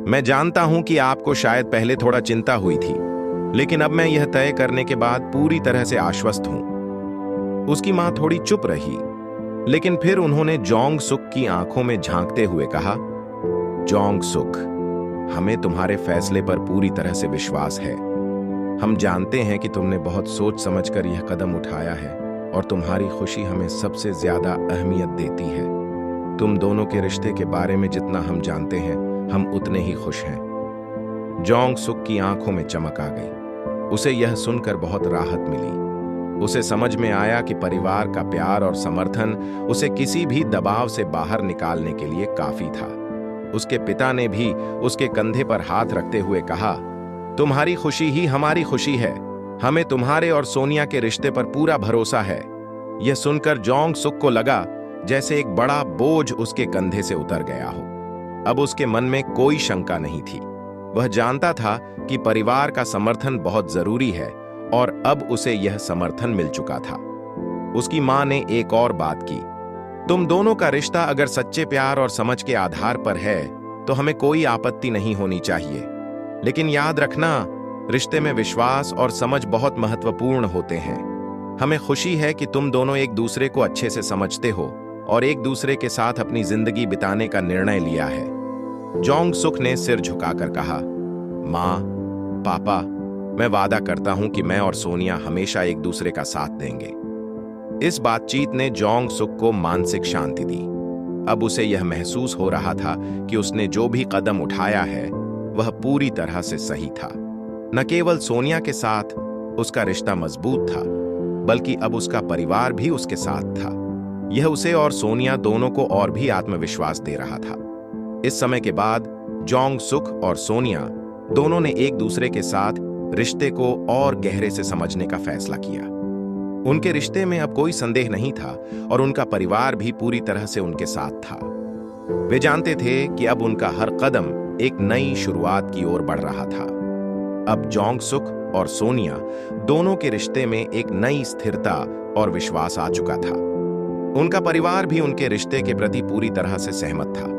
मैं जानता हूं कि आपको शायद पहले थोड़ा चिंता हुई थी, लेकिन अब मैं यह तय करने के बाद पूरी तरह से आश्वस्त हूं। उसकी मां थोड़ी चुप रही, लेकिन फिर उन्होंने जोंग सुक की आंखों में झांकते हुए कहा, जोंग सुक, हमें तुम्हारे फैसले पर पूरी तरह से विश्वास है। हम जानते हैं कि तुमने बहुत सोच समझकर यह कदम उठाया है और तुम्हारी खुशी हमें सबसे ज्यादा अहमियत देती है। तुम दोनों के रिश्ते के बारे में जितना हम जानते हैं, हम उतने ही खुश हैं। जोंग सुक की आंखों में चमक आ गई। उसे यह सुनकर बहुत राहत मिली। उसे समझ में आया कि परिवार का प्यार और समर्थन उसे किसी भी दबाव से बाहर निकालने के लिए काफी था। उसके पिता ने भी उसके कंधे पर हाथ रखते हुए कहा, तुम्हारी खुशी ही हमारी खुशी है। हमें तुम्हारे और सोनिया के रिश्ते पर पूरा भरोसा है। यह सुनकर जोंग सुक को लगा जैसे एक बड़ा बोझ उसके कंधे से उतर गया हो। अब उसके मन में कोई शंका नहीं थी। वह जानता था कि परिवार का समर्थन बहुत जरूरी है और अब उसे यह समर्थन मिल चुका था। उसकी मां ने एक और बात की, तुम दोनों का रिश्ता अगर सच्चे प्यार और समझ के आधार पर है तो हमें कोई आपत्ति नहीं होनी चाहिए। लेकिन याद रखना, रिश्ते में विश्वास और समझ बहुत महत्वपूर्ण होते हैं। हमें खुशी है कि तुम दोनों एक दूसरे को अच्छे से समझते हो और एक दूसरे के साथ अपनी जिंदगी बिताने का निर्णय लिया है। जोंग सुक ने सिर झुकाकर कहा, माँ, पापा, मैं वादा करता हूं कि मैं और सोनिया हमेशा एक दूसरे का साथ देंगे। इस बातचीत ने जोंग सुक को मानसिक शांति दी। अब उसे यह महसूस हो रहा था कि उसने जो भी कदम उठाया है वह पूरी तरह से सही था। न केवल सोनिया के साथ उसका रिश्ता मजबूत था, बल्कि अब उसका परिवार भी उसके साथ था। यह उसे और सोनिया दोनों को और भी आत्मविश्वास दे रहा था। इस समय के बाद जोंग सुक और सोनिया दोनों ने एक दूसरे के साथ रिश्ते को और गहरे से समझने का फैसला किया। उनके रिश्ते में अब कोई संदेह नहीं था और उनका परिवार भी पूरी तरह से उनके साथ था। वे जानते थे कि अब उनका हर कदम एक नई शुरुआत की ओर बढ़ रहा था। अब जोंग सुक और सोनिया दोनों के रिश्ते में एक नई स्थिरता और विश्वास आ चुका था। उनका परिवार भी उनके रिश्ते के प्रति पूरी तरह से सहमत था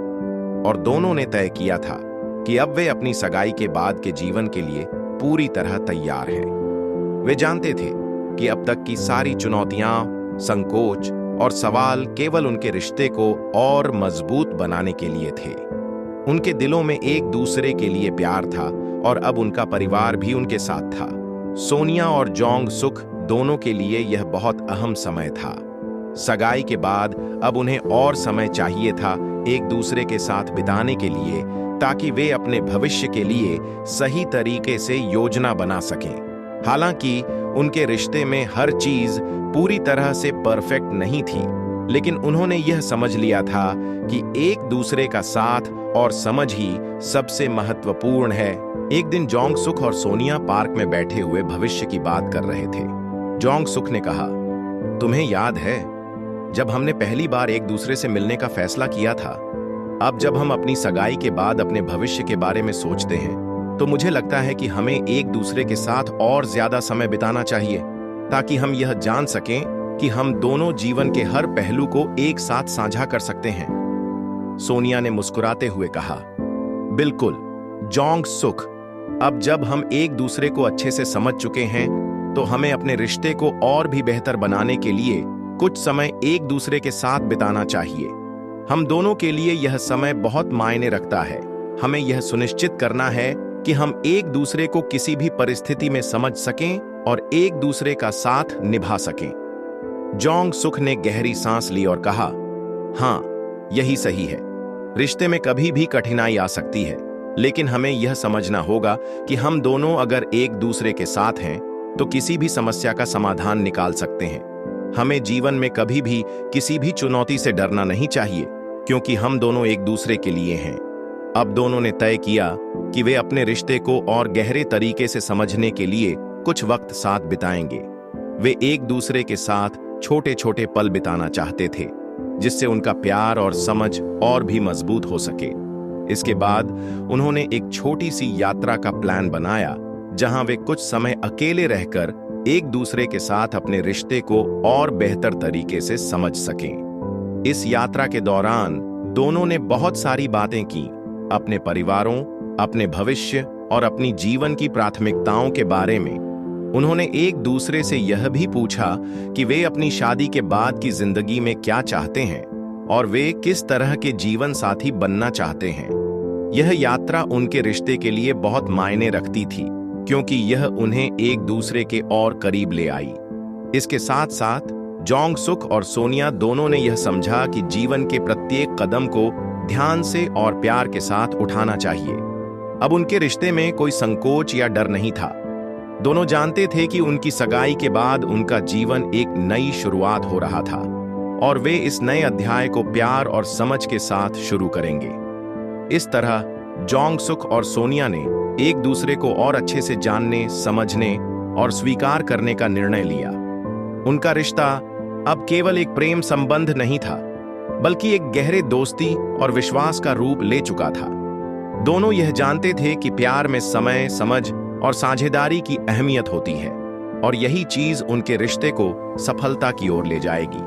और दोनों ने तय किया था कि अब वे अपनी सगाई के बाद के जीवन के लिए पूरी तरह तैयार हैं। वे जानते थे कि अब तक की सारी चुनौतियां, संकोच और सवाल केवल उनके रिश्ते को और मजबूत बनाने के लिए थे। उनके दिलों में एक दूसरे के लिए प्यार था और अब उनका परिवार भी उनके साथ था। सोनिया और जोंग सुक दोनों के लिए यह बहुत अहम समय था। सगाई के बाद अब उन्हें और समय चाहिए था एक दूसरे के साथ बिताने के लिए, ताकि वे अपने भविष्य के लिए सही तरीके से योजना बना सकें। हालांकि उनके रिश्ते में हर चीज पूरी तरह से परफेक्ट नहीं थी, लेकिन उन्होंने यह समझ लिया था कि एक दूसरे का साथ और समझ ही सबसे महत्वपूर्ण है। एक दिन जोंग सुक और सोनिया पार्क में बैठे हुए भविष्य की बात कर रहे थे। जोंग सुक ने कहा, तुम्हें याद है जब हमने पहली बार एक दूसरे से मिलने का फैसला किया था? अब जब हम अपनी सगाई के बाद अपने भविष्य के बारे में सोचते हैं तो मुझे लगता है कि हमें एक दूसरे के साथ और ज्यादा समय बिताना चाहिए, ताकि हम यह जान सकें कि हम दोनों जीवन के हर पहलू को एक साथ साझा कर सकते हैं। सोनिया ने मुस्कुराते हुए कहा, बिल्कुल जोंग सुक, अब जब हम एक दूसरे को अच्छे से समझ चुके हैं तो हमें अपने रिश्ते को और भी बेहतर बनाने के लिए कुछ समय एक दूसरे के साथ बिताना चाहिए। हम दोनों के लिए यह समय बहुत मायने रखता है। हमें यह सुनिश्चित करना है कि हम एक दूसरे को किसी भी परिस्थिति में समझ सकें और एक दूसरे का साथ निभा सकें। जोंग सुक ने गहरी सांस ली और कहा, हाँ, यही सही है। रिश्ते में कभी भी कठिनाई आ सकती है, लेकिन हमें यह समझना होगा कि हम दोनों अगर एक दूसरे के साथ हैं तो किसी भी समस्या का समाधान निकाल सकते हैं। हमें जीवन में कभी भी किसी भी चुनौती से डरना नहीं चाहिए, क्योंकि हम दोनों एक दूसरे के लिए हैं। अब दोनों ने तय किया कि वे अपने रिश्ते को और गहरे तरीके से समझने के लिए कुछ वक्त साथ बिताएंगे। वे एक दूसरे के साथ छोटे छोटे पल बिताना चाहते थे, जिससे उनका प्यार और समझ और भी मजबूत हो सके। इसके बाद उन्होंने एक छोटी सी यात्रा का प्लान बनाया, जहां वे कुछ समय अकेले रहकर एक दूसरे के साथ अपने रिश्ते को और बेहतर तरीके से समझ सकें। इस यात्रा के दौरान दोनों ने बहुत सारी बातें की, अपने परिवारों, अपने भविष्य और अपनी जीवन की प्राथमिकताओं के बारे में। उन्होंने एक दूसरे से यह भी पूछा कि वे अपनी शादी के बाद की जिंदगी में क्या चाहते हैं और वे किस तरह के जीवन साथी बनना चाहते हैं। यह यात्रा उनके रिश्ते के लिए बहुत मायने रखती थी, क्योंकि यह उन्हें एक दूसरे के और करीब ले आई। इसके साथ साथ जोंग सुक और सोनिया दोनों ने यह समझा कि जीवन के प्रत्येक कदम को ध्यान से और प्यार के साथ उठाना चाहिए। अब उनके रिश्ते में कोई संकोच या डर नहीं था। दोनों जानते थे कि उनकी सगाई के बाद उनका जीवन एक नई शुरुआत हो रहा था और वे इस नए अध्याय को प्यार और समझ के साथ शुरू करेंगे। इस तरह जोंग सुक और सोनिया ने एक दूसरे को और अच्छे से जानने, समझने और स्वीकार करने का निर्णय लिया। उनका रिश्ता अब केवल एक प्रेम संबंध नहीं था, बल्कि एक गहरे दोस्ती और विश्वास का रूप ले चुका था। दोनों यह जानते थे कि प्यार में समय, समझ और साझेदारी की अहमियत होती है और यही चीज उनके रिश्ते को सफलता की ओर ले जाएगी।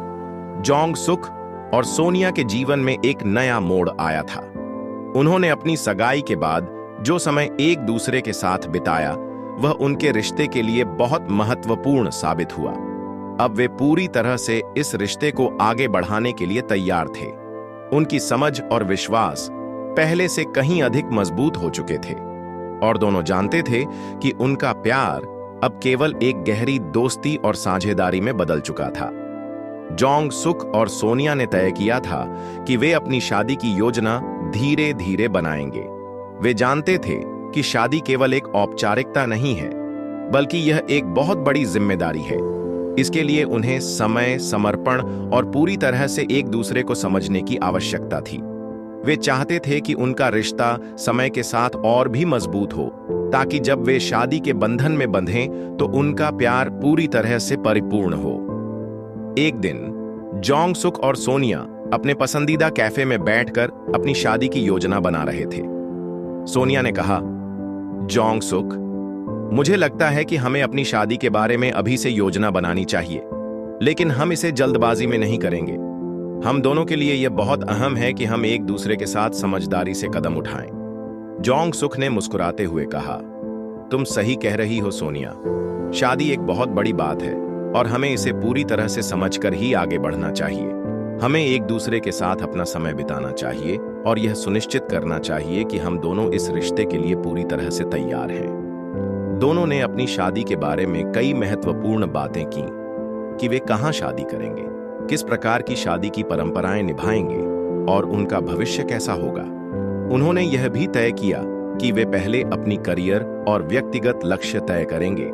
जोंग सुक और सोनिया के जीवन में एक नया मोड़ आया था। उन्होंने अपनी सगाई के बाद जो समय एक दूसरे के साथ बिताया, वह उनके रिश्ते के लिए बहुत महत्वपूर्ण साबित हुआ। अब वे पूरी तरह से इस रिश्ते को आगे बढ़ाने के लिए तैयार थे। उनकी समझ और विश्वास पहले से कहीं अधिक मजबूत हो चुके थे और दोनों जानते थे कि उनका प्यार अब केवल एक गहरी दोस्ती और साझेदारी में बदल चुका था। जोंग सुक और सोनिया ने तय किया था कि वे अपनी शादी की योजना धीरे धीरे बनाएंगे। वे जानते थे कि शादी केवल एक औपचारिकता नहीं है, बल्कि यह एक बहुत बड़ी जिम्मेदारी है। इसके लिए उन्हें समय, समर्पण और पूरी तरह से एक दूसरे को समझने की आवश्यकता थी। वे चाहते थे कि उनका रिश्ता समय के साथ और भी मजबूत हो, ताकि जब वे शादी के बंधन में बंधें तो उनका प्यार पूरी तरह से परिपूर्ण हो। एक दिन जोंग सुक और सोनिया अपने पसंदीदा कैफे में बैठकर अपनी शादी की योजना बना रहे थे। सोनिया ने कहा, जोंग सुक, मुझे लगता है कि हमें अपनी शादी के बारे में अभी से योजना बनानी चाहिए, लेकिन हम इसे जल्दबाजी में नहीं करेंगे। हम दोनों के लिए यह बहुत अहम है कि हम एक दूसरे के साथ समझदारी से कदम उठाएं। जोंग सुक ने मुस्कुराते हुए कहा, तुम सही कह रही हो सोनिया। शादी एक बहुत बड़ी बात है और हमें इसे पूरी तरह से समझकर ही आगे बढ़ना चाहिए। हमें एक दूसरे के साथ अपना समय बिताना चाहिए और यह सुनिश्चित करना चाहिए कि हम दोनों इस रिश्ते के लिए पूरी तरह से तैयार हैं। दोनों ने अपनी शादी के बारे में कई महत्वपूर्ण बातें की कि वे कहाँ शादी करेंगे, किस प्रकार की शादी की परंपराएं निभाएंगे और उनका भविष्य कैसा होगा। उन्होंने यह भी तय किया कि वे पहले अपनी करियर और व्यक्तिगत लक्ष्य तय करेंगे,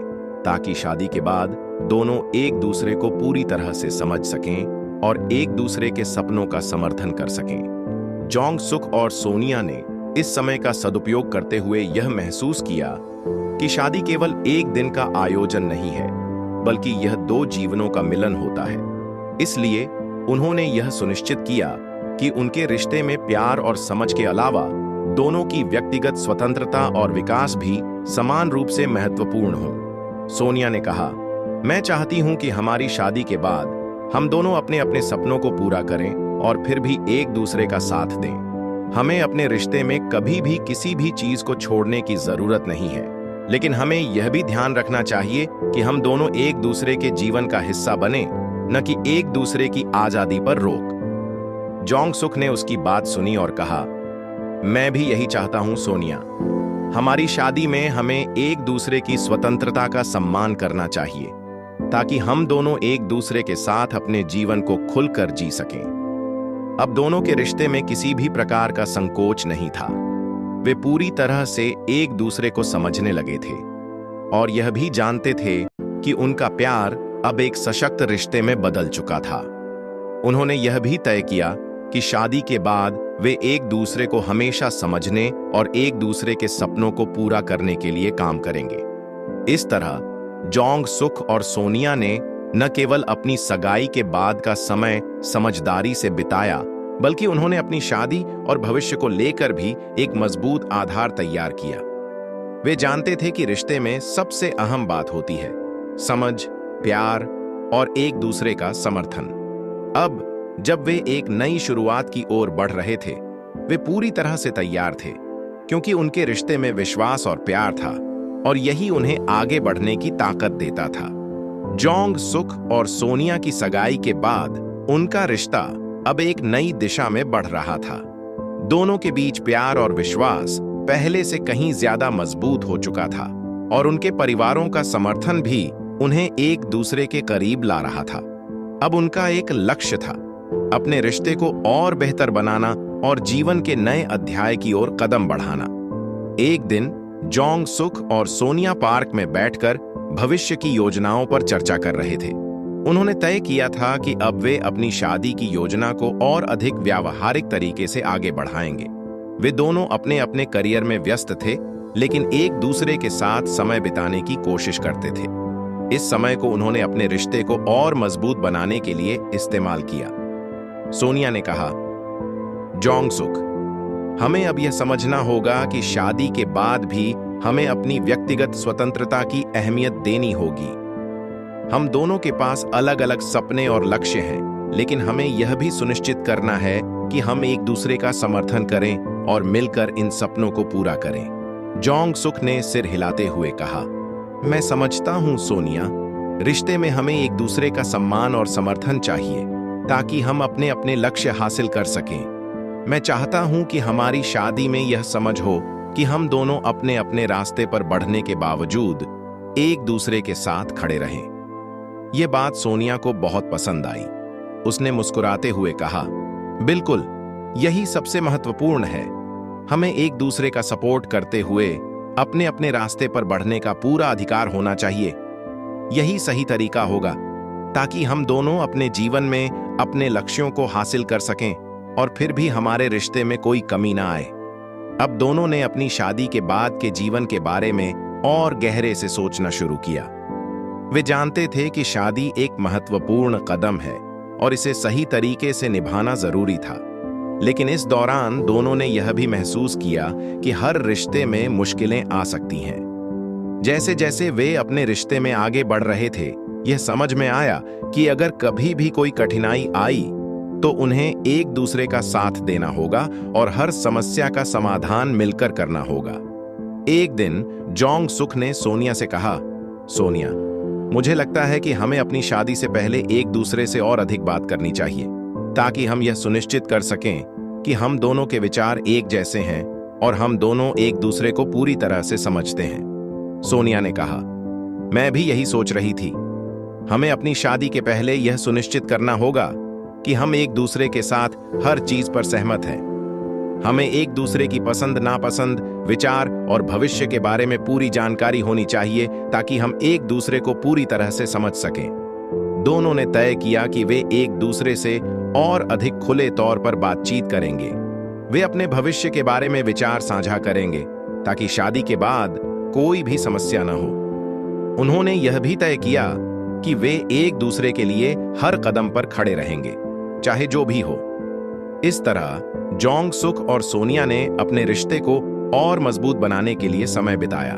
ताकि शादी के बाद दोनों एक दूसरे को पूरी तरह से समझ सकें और एक दूसरे के सपनों का समर्थन कर सकें। जोंग सुक और सोनिया ने इस समय का सदुपयोग करते हुए यह महसूस किया कि शादी केवल एक दिन का आयोजन नहीं है, बल्कि यह दो जीवनों का मिलन होता है। इसलिए उन्होंने यह सुनिश्चित किया कि उनके रिश्ते में प्यार और समझ के अलावा दोनों की व्यक्तिगत स्वतंत्रता और विकास भी समान रूप से महत्वपूर्ण हो। सोनिया ने कहा, मैं चाहती हूं कि हमारी शादी के बाद हम दोनों अपने अपने सपनों को पूरा करें और फिर भी एक दूसरे का साथ दें। हमें अपने रिश्ते में कभी भी किसी भी चीज को छोड़ने की जरूरत नहीं है, लेकिन हमें यह भी ध्यान रखना चाहिए कि हम दोनों एक दूसरे के जीवन का हिस्सा बने, न कि एक दूसरे की आजादी पर रोक। जोंग सुक ने उसकी बात सुनी और कहा, मैं भी यही चाहता हूं सोनिया। हमारी शादी में हमें एक दूसरे की स्वतंत्रता का सम्मान करना चाहिए, ताकि हम दोनों एक दूसरे के साथ अपने जीवन को खुलकर जी सकें। अब दोनों के रिश्ते में किसी भी प्रकार का संकोच नहीं था। वे पूरी तरह से एक दूसरे को समझने लगे थे और यह भी जानते थे कि उनका प्यार अब एक सशक्त रिश्ते में बदल चुका था। उन्होंने यह भी तय किया कि शादी के बाद वे एक दूसरे को हमेशा समझने और एक दूसरे के सपनों को पूरा करने के लिए काम करेंगे। इस तरह जोंग सुक और सोनिया ने न केवल अपनी सगाई के बाद का समय समझदारी से बिताया, बल्कि उन्होंने अपनी शादी और भविष्य को लेकर भी एक मजबूत आधार तैयार किया। वे जानते थे कि रिश्ते में सबसे अहम बात होती है समझ, प्यार और एक दूसरे का समर्थन। अब जब वे एक नई शुरुआत की ओर बढ़ रहे थे, वे पूरी तरह से तैयार थे, क्योंकि उनके रिश्ते में विश्वास और प्यार था और यही उन्हें आगे बढ़ने की ताकत देता था। जोंग सुक और सोनिया की सगाई के बाद उनका रिश्ता अब एक नई दिशा में बढ़ रहा था। दोनों के बीच प्यार और विश्वास पहले से कहीं ज्यादा मजबूत हो चुका था और उनके परिवारों का समर्थन भी उन्हें एक दूसरे के करीब ला रहा था। अब उनका एक लक्ष्य था, अपने रिश्ते को और बेहतर बनाना और जीवन के नए अध्याय की ओर कदम बढ़ाना। एक दिन जोंग सुक और सोनिया पार्क में बैठकर भविष्य की योजनाओं पर चर्चा कर रहे थे। उन्होंने तय किया था कि अब वे अपनी शादी की योजना को और अधिक व्यावहारिक तरीके से आगे बढ़ाएंगे। वे दोनों अपने अपने करियर में व्यस्त थे, लेकिन एक दूसरे के साथ समय बिताने की कोशिश करते थे। इस समय को उन्होंने अपने रिश्ते को और मजबूत बनाने के लिए इस्तेमाल किया। सोनिया ने कहा, जोंग सुक, हमें अब यह समझना होगा कि शादी के बाद भी हमें अपनी व्यक्तिगत स्वतंत्रता की अहमियत देनी होगी। हम दोनों के पास अलग अलग सपने और लक्ष्य हैं, लेकिन हमें यह भी सुनिश्चित करना है कि हम एक दूसरे का समर्थन करें और मिलकर इन सपनों को पूरा करें। जोंग सुक ने सिर हिलाते हुए कहा, मैं समझता हूं सोनिया, रिश्ते में हमें एक दूसरे का सम्मान और समर्थन चाहिए ताकि हम अपने अपने लक्ष्य हासिल कर सकें। मैं चाहता हूं कि हमारी शादी में यह समझ हो कि हम दोनों अपने अपने रास्ते पर बढ़ने के बावजूद एक दूसरे के साथ खड़े रहें। यह बात सोनिया को बहुत पसंद आई। उसने मुस्कुराते हुए कहा, बिल्कुल, यही सबसे महत्वपूर्ण है। हमें एक दूसरे का सपोर्ट करते हुए अपने अपने रास्ते पर बढ़ने का पूरा अधिकार होना चाहिए। यही सही तरीका होगा ताकि हम दोनों अपने जीवन में अपने लक्ष्यों को हासिल कर सकें और फिर भी हमारे रिश्ते में कोई कमी ना आए। अब दोनों ने अपनी शादी के बाद के जीवन के बारे में और गहरे से सोचना शुरू किया। वे जानते थे कि शादी एक महत्वपूर्ण कदम है और इसे सही तरीके से निभाना जरूरी था। लेकिन इस दौरान दोनों ने यह भी महसूस किया कि हर रिश्ते में मुश्किलें आ सकती हैं। जैसे जैसे वे अपने रिश्ते में आगे बढ़ रहे थे, यह समझ में आया कि अगर कभी भी कोई कठिनाई आई तो उन्हें एक दूसरे का साथ देना होगा और हर समस्या का समाधान मिलकर करना होगा। एक दिन जोंग सुक ने सोनिया से कहा, सोनिया, मुझे लगता है कि हमें अपनी शादी से पहले एक दूसरे से और अधिक बात करनी चाहिए ताकि हम यह सुनिश्चित कर सकें कि हम दोनों के विचार एक जैसे हैं और हम दोनों एक दूसरे को पूरी तरह से समझते हैं। सोनिया ने कहा, मैं भी यही सोच रही थी। हमें अपनी शादी के पहले यह सुनिश्चित करना होगा कि हम एक दूसरे के साथ हर चीज पर सहमत हैं। हमें एक दूसरे की पसंद नापसंद, विचार और भविष्य के बारे में पूरी जानकारी होनी चाहिए ताकि हम एक दूसरे को पूरी तरह से समझ सकें। दोनों ने तय किया कि वे एक दूसरे से और अधिक खुले तौर पर बातचीत करेंगे। वे अपने भविष्य के बारे में विचार साझा करेंगे ताकि शादी के बाद कोई भी समस्या न हो। उन्होंने यह भी तय किया कि वे एक दूसरे के लिए हर कदम पर खड़े रहेंगे, चाहे जो भी हो। इस तरह जोंग सुक और सोनिया ने अपने रिश्ते को और मजबूत बनाने के लिए समय बिताया।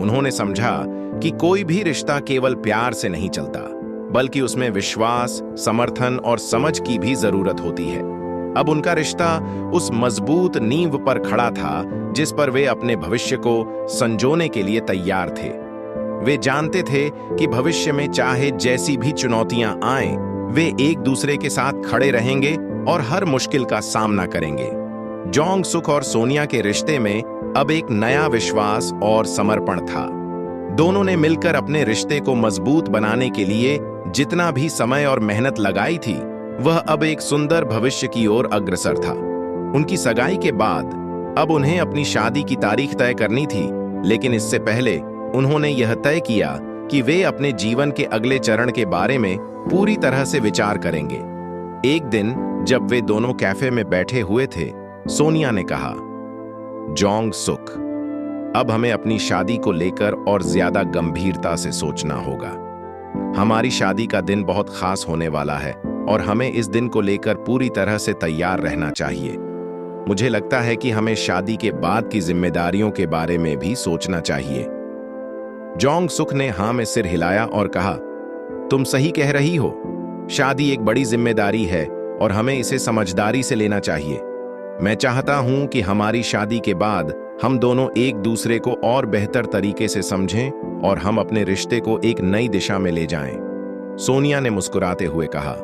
उन्होंने समझा कि कोई भी रिश्ता केवल प्यार से नहीं चलता, बल्कि उसमें विश्वास, समर्थन और समझ की भी जरूरत होती है। अब उनका रिश्ता उस मजबूत नींव पर खड़ा था जिस पर वे अपने भविष्य को संजोने के लिए तैयार थे। वे जानते थे कि भविष्य में चाहे जैसी भी चुनौतियां आएं, वे एक दूसरे के साथ खड़े रहेंगे और हर मुश्किल का सामना करेंगे। जोंग सुक और सोनिया के रिश्ते में अब एक नया विश्वास और समर्पण था। दोनों ने मिलकर अपने रिश्ते को मजबूत बनाने के लिए जितना भी समय और मेहनत लगाई थी, वह अब एक सुंदर भविष्य की ओर अग्रसर था। उनकी सगाई के बाद अब उन्हें अपनी शादी की तारीख तय करनी थी, लेकिन इससे पहले उन्होंने यह तय किया कि वे अपने जीवन के अगले चरण के बारे में पूरी तरह से विचार करेंगे। एक दिन जब वे दोनों कैफे में बैठे हुए थे, सोनिया ने कहा, जोंग सुक, अब हमें अपनी शादी को लेकर और ज्यादा गंभीरता से सोचना होगा। हमारी शादी का दिन बहुत खास होने वाला है और हमें इस दिन को लेकर पूरी तरह से तैयार रहना चाहिए। मुझे लगता है कि हमें शादी के बाद की जिम्मेदारियों के बारे में भी सोचना चाहिए। जोंग सुक ने हाँ में सिर हिलाया और कहा, तुम सही कह रही हो। शादी एक बड़ी जिम्मेदारी है और हमें इसे समझदारी से लेना चाहिए। मैं चाहता हूं कि हमारी शादी के बाद हम दोनों एक दूसरे को और बेहतर तरीके से समझें और हम अपने रिश्ते को एक नई दिशा में ले जाएं। सोनिया ने मुस्कुराते हुए कहा,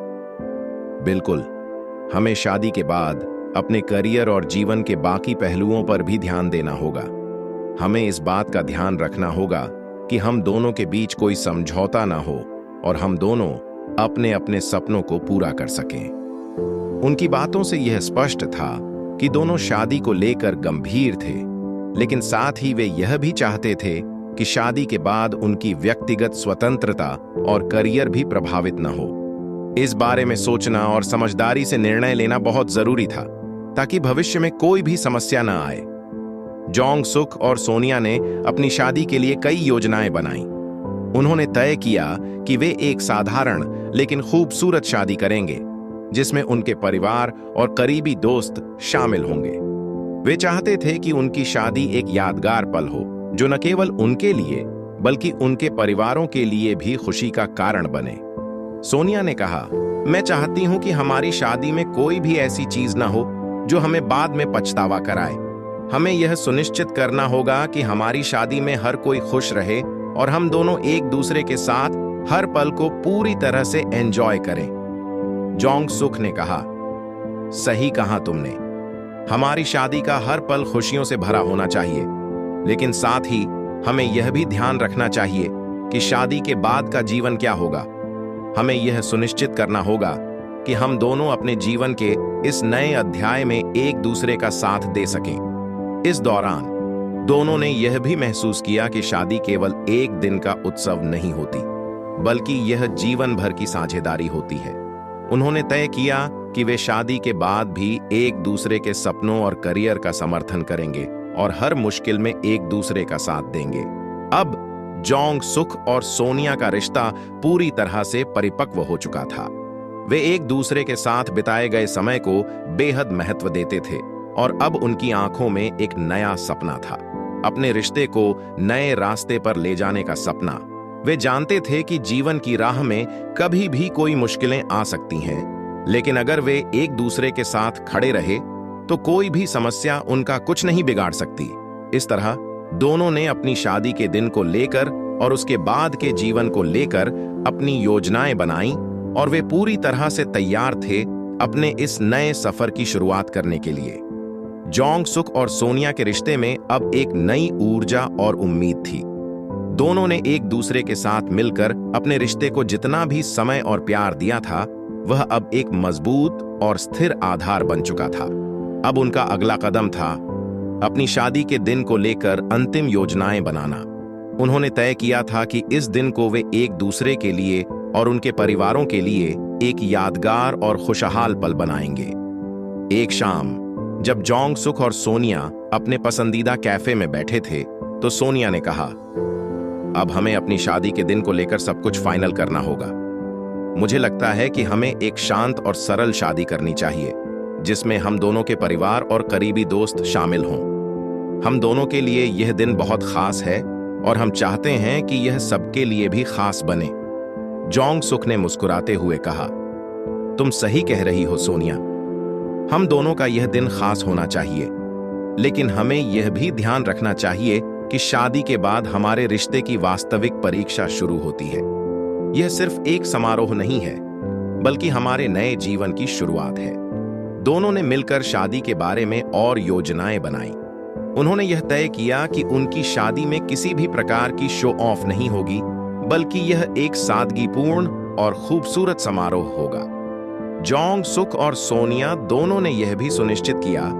बिल्कुल, हमें शादी के बाद अपने करियर और जीवन के बाकी पहलुओं पर भी ध्यान देना होगा। हमें इस बात का ध्यान रखना होगा कि हम दोनों के बीच कोई समझौता ना हो और हम दोनों अपने अपने सपनों को पूरा कर सकें। उनकी बातों से यह स्पष्ट था कि दोनों शादी को लेकर गंभीर थे, लेकिन साथ ही वे यह भी चाहते थे कि शादी के बाद उनकी व्यक्तिगत स्वतंत्रता और करियर भी प्रभावित न हो। इस बारे में सोचना और समझदारी से निर्णय लेना बहुत जरूरी था ताकि भविष्य में कोई भी समस्या न आए। जोंग सुक और सोनिया ने अपनी शादी के लिए कई योजनाएं बनाई। उन्होंने तय किया कि वे एक साधारण लेकिन खूबसूरत शादी करेंगे जिसमें उनके परिवार और करीबी दोस्त शामिल होंगे। वे चाहते थे कि उनकी शादी एक यादगार पल हो जो न केवल उनके लिए बल्कि उनके परिवारों के लिए भी खुशी का कारण बने। सोनिया ने कहा, मैं चाहती हूं कि हमारी शादी में कोई भी ऐसी चीज न हो जो हमें बाद में पछतावा कराए। हमें यह सुनिश्चित करना होगा कि हमारी शादी में हर कोई खुश रहे और हम दोनों एक दूसरे के साथ हर पल को पूरी तरह से एंजॉय करें। जोंग सुक ने कहा, सही कहा तुमने। हमारी शादी का हर पल खुशियों से भरा होना चाहिए, लेकिन साथ ही हमें यह भी ध्यान रखना चाहिए कि शादी के बाद का जीवन क्या होगा। हमें यह सुनिश्चित करना होगा कि हम दोनों अपने जीवन के इस नए अध्याय में एक दूसरे का साथ दे सकें। इस दौरान दोनों ने यह भी महसूस किया कि शादी केवल एक दिन का उत्सव नहीं होती, बल्कि यह जीवन भर की साझेदारी होती है। उन्होंने तय किया कि वे शादी के बाद भी एक दूसरे के सपनों और करियर का समर्थन करेंगे और हर मुश्किल में एक दूसरे का साथ देंगे। अब जोंग सुक और सोनिया का रिश्ता पूरी तरह से परिपक्व हो चुका था। वे एक दूसरे के साथ बिताए गए समय को बेहद महत्व देते थे और अब उनकी आंखों में एक नया सपना था, अपने रिश्ते को नए रास्ते पर ले जाने का सपना। वे जानते थे कि जीवन की राह में कभी भी कोई मुश्किलें आ सकती हैं, लेकिन अगर वे एक दूसरे के साथ खड़े रहे तो कोई भी समस्या उनका कुछ नहीं बिगाड़ सकती। इस तरह दोनों ने अपनी शादी के दिन को लेकर और उसके बाद के जीवन को लेकर अपनी योजनाएं बनाई और वे पूरी तरह से तैयार थे अपने इस नए सफर की शुरुआत करने के लिए। जोंग सुक और सोनिया के रिश्ते में अब एक नई ऊर्जा और उम्मीद थी। दोनों ने एक दूसरे के साथ मिलकर अपने रिश्ते को जितना भी समय और प्यार दिया था, वह अब एक मजबूत और स्थिर आधार बन चुका था। अब उनका अगला कदम था अपनी शादी के दिन को लेकर अंतिम योजनाएं बनाना। उन्होंने तय किया था कि इस दिन को वे एक दूसरे के लिए और उनके परिवारों के लिए एक यादगार और खुशहाल पल बनाएंगे। एक शाम जब जोंग सुक और सोनिया अपने पसंदीदा कैफे में बैठे थे, तो सोनिया ने कहा, अब हमें अपनी शादी के दिन को लेकर सब कुछ फाइनल करना होगा। मुझे लगता है कि हमें एक शांत और सरल शादी करनी चाहिए, जिसमें हम दोनों के परिवार और करीबी दोस्त शामिल हों। हम दोनों के लिए यह दिन बहुत खास है और हम चाहते हैं कि यह सबके लिए भी खास बने। जोंग सुक ने मुस्कुराते हुए कहा, तुम सही कह रही हो सोनिया, हम दोनों का यह दिन खास होना चाहिए, लेकिन हमें यह भी ध्यान रखना चाहिए कि शादी के बाद हमारे रिश्ते की वास्तविक परीक्षा शुरू होती है। यह सिर्फ एक समारोह नहीं है, बल्कि हमारे नए जीवन की शुरुआत है। दोनों ने मिलकर शादी के बारे में और योजनाएं बनाई। उन्होंने यह तय किया कि उनकी शादी में किसी भी प्रकार की शो ऑफ नहीं होगी, बल्कि यह एक सादगीपूर्ण और खूबसूरत समारोह होगा। जोंग सुक और सोनिया दोनों ने यह भी सुनिश्चित किया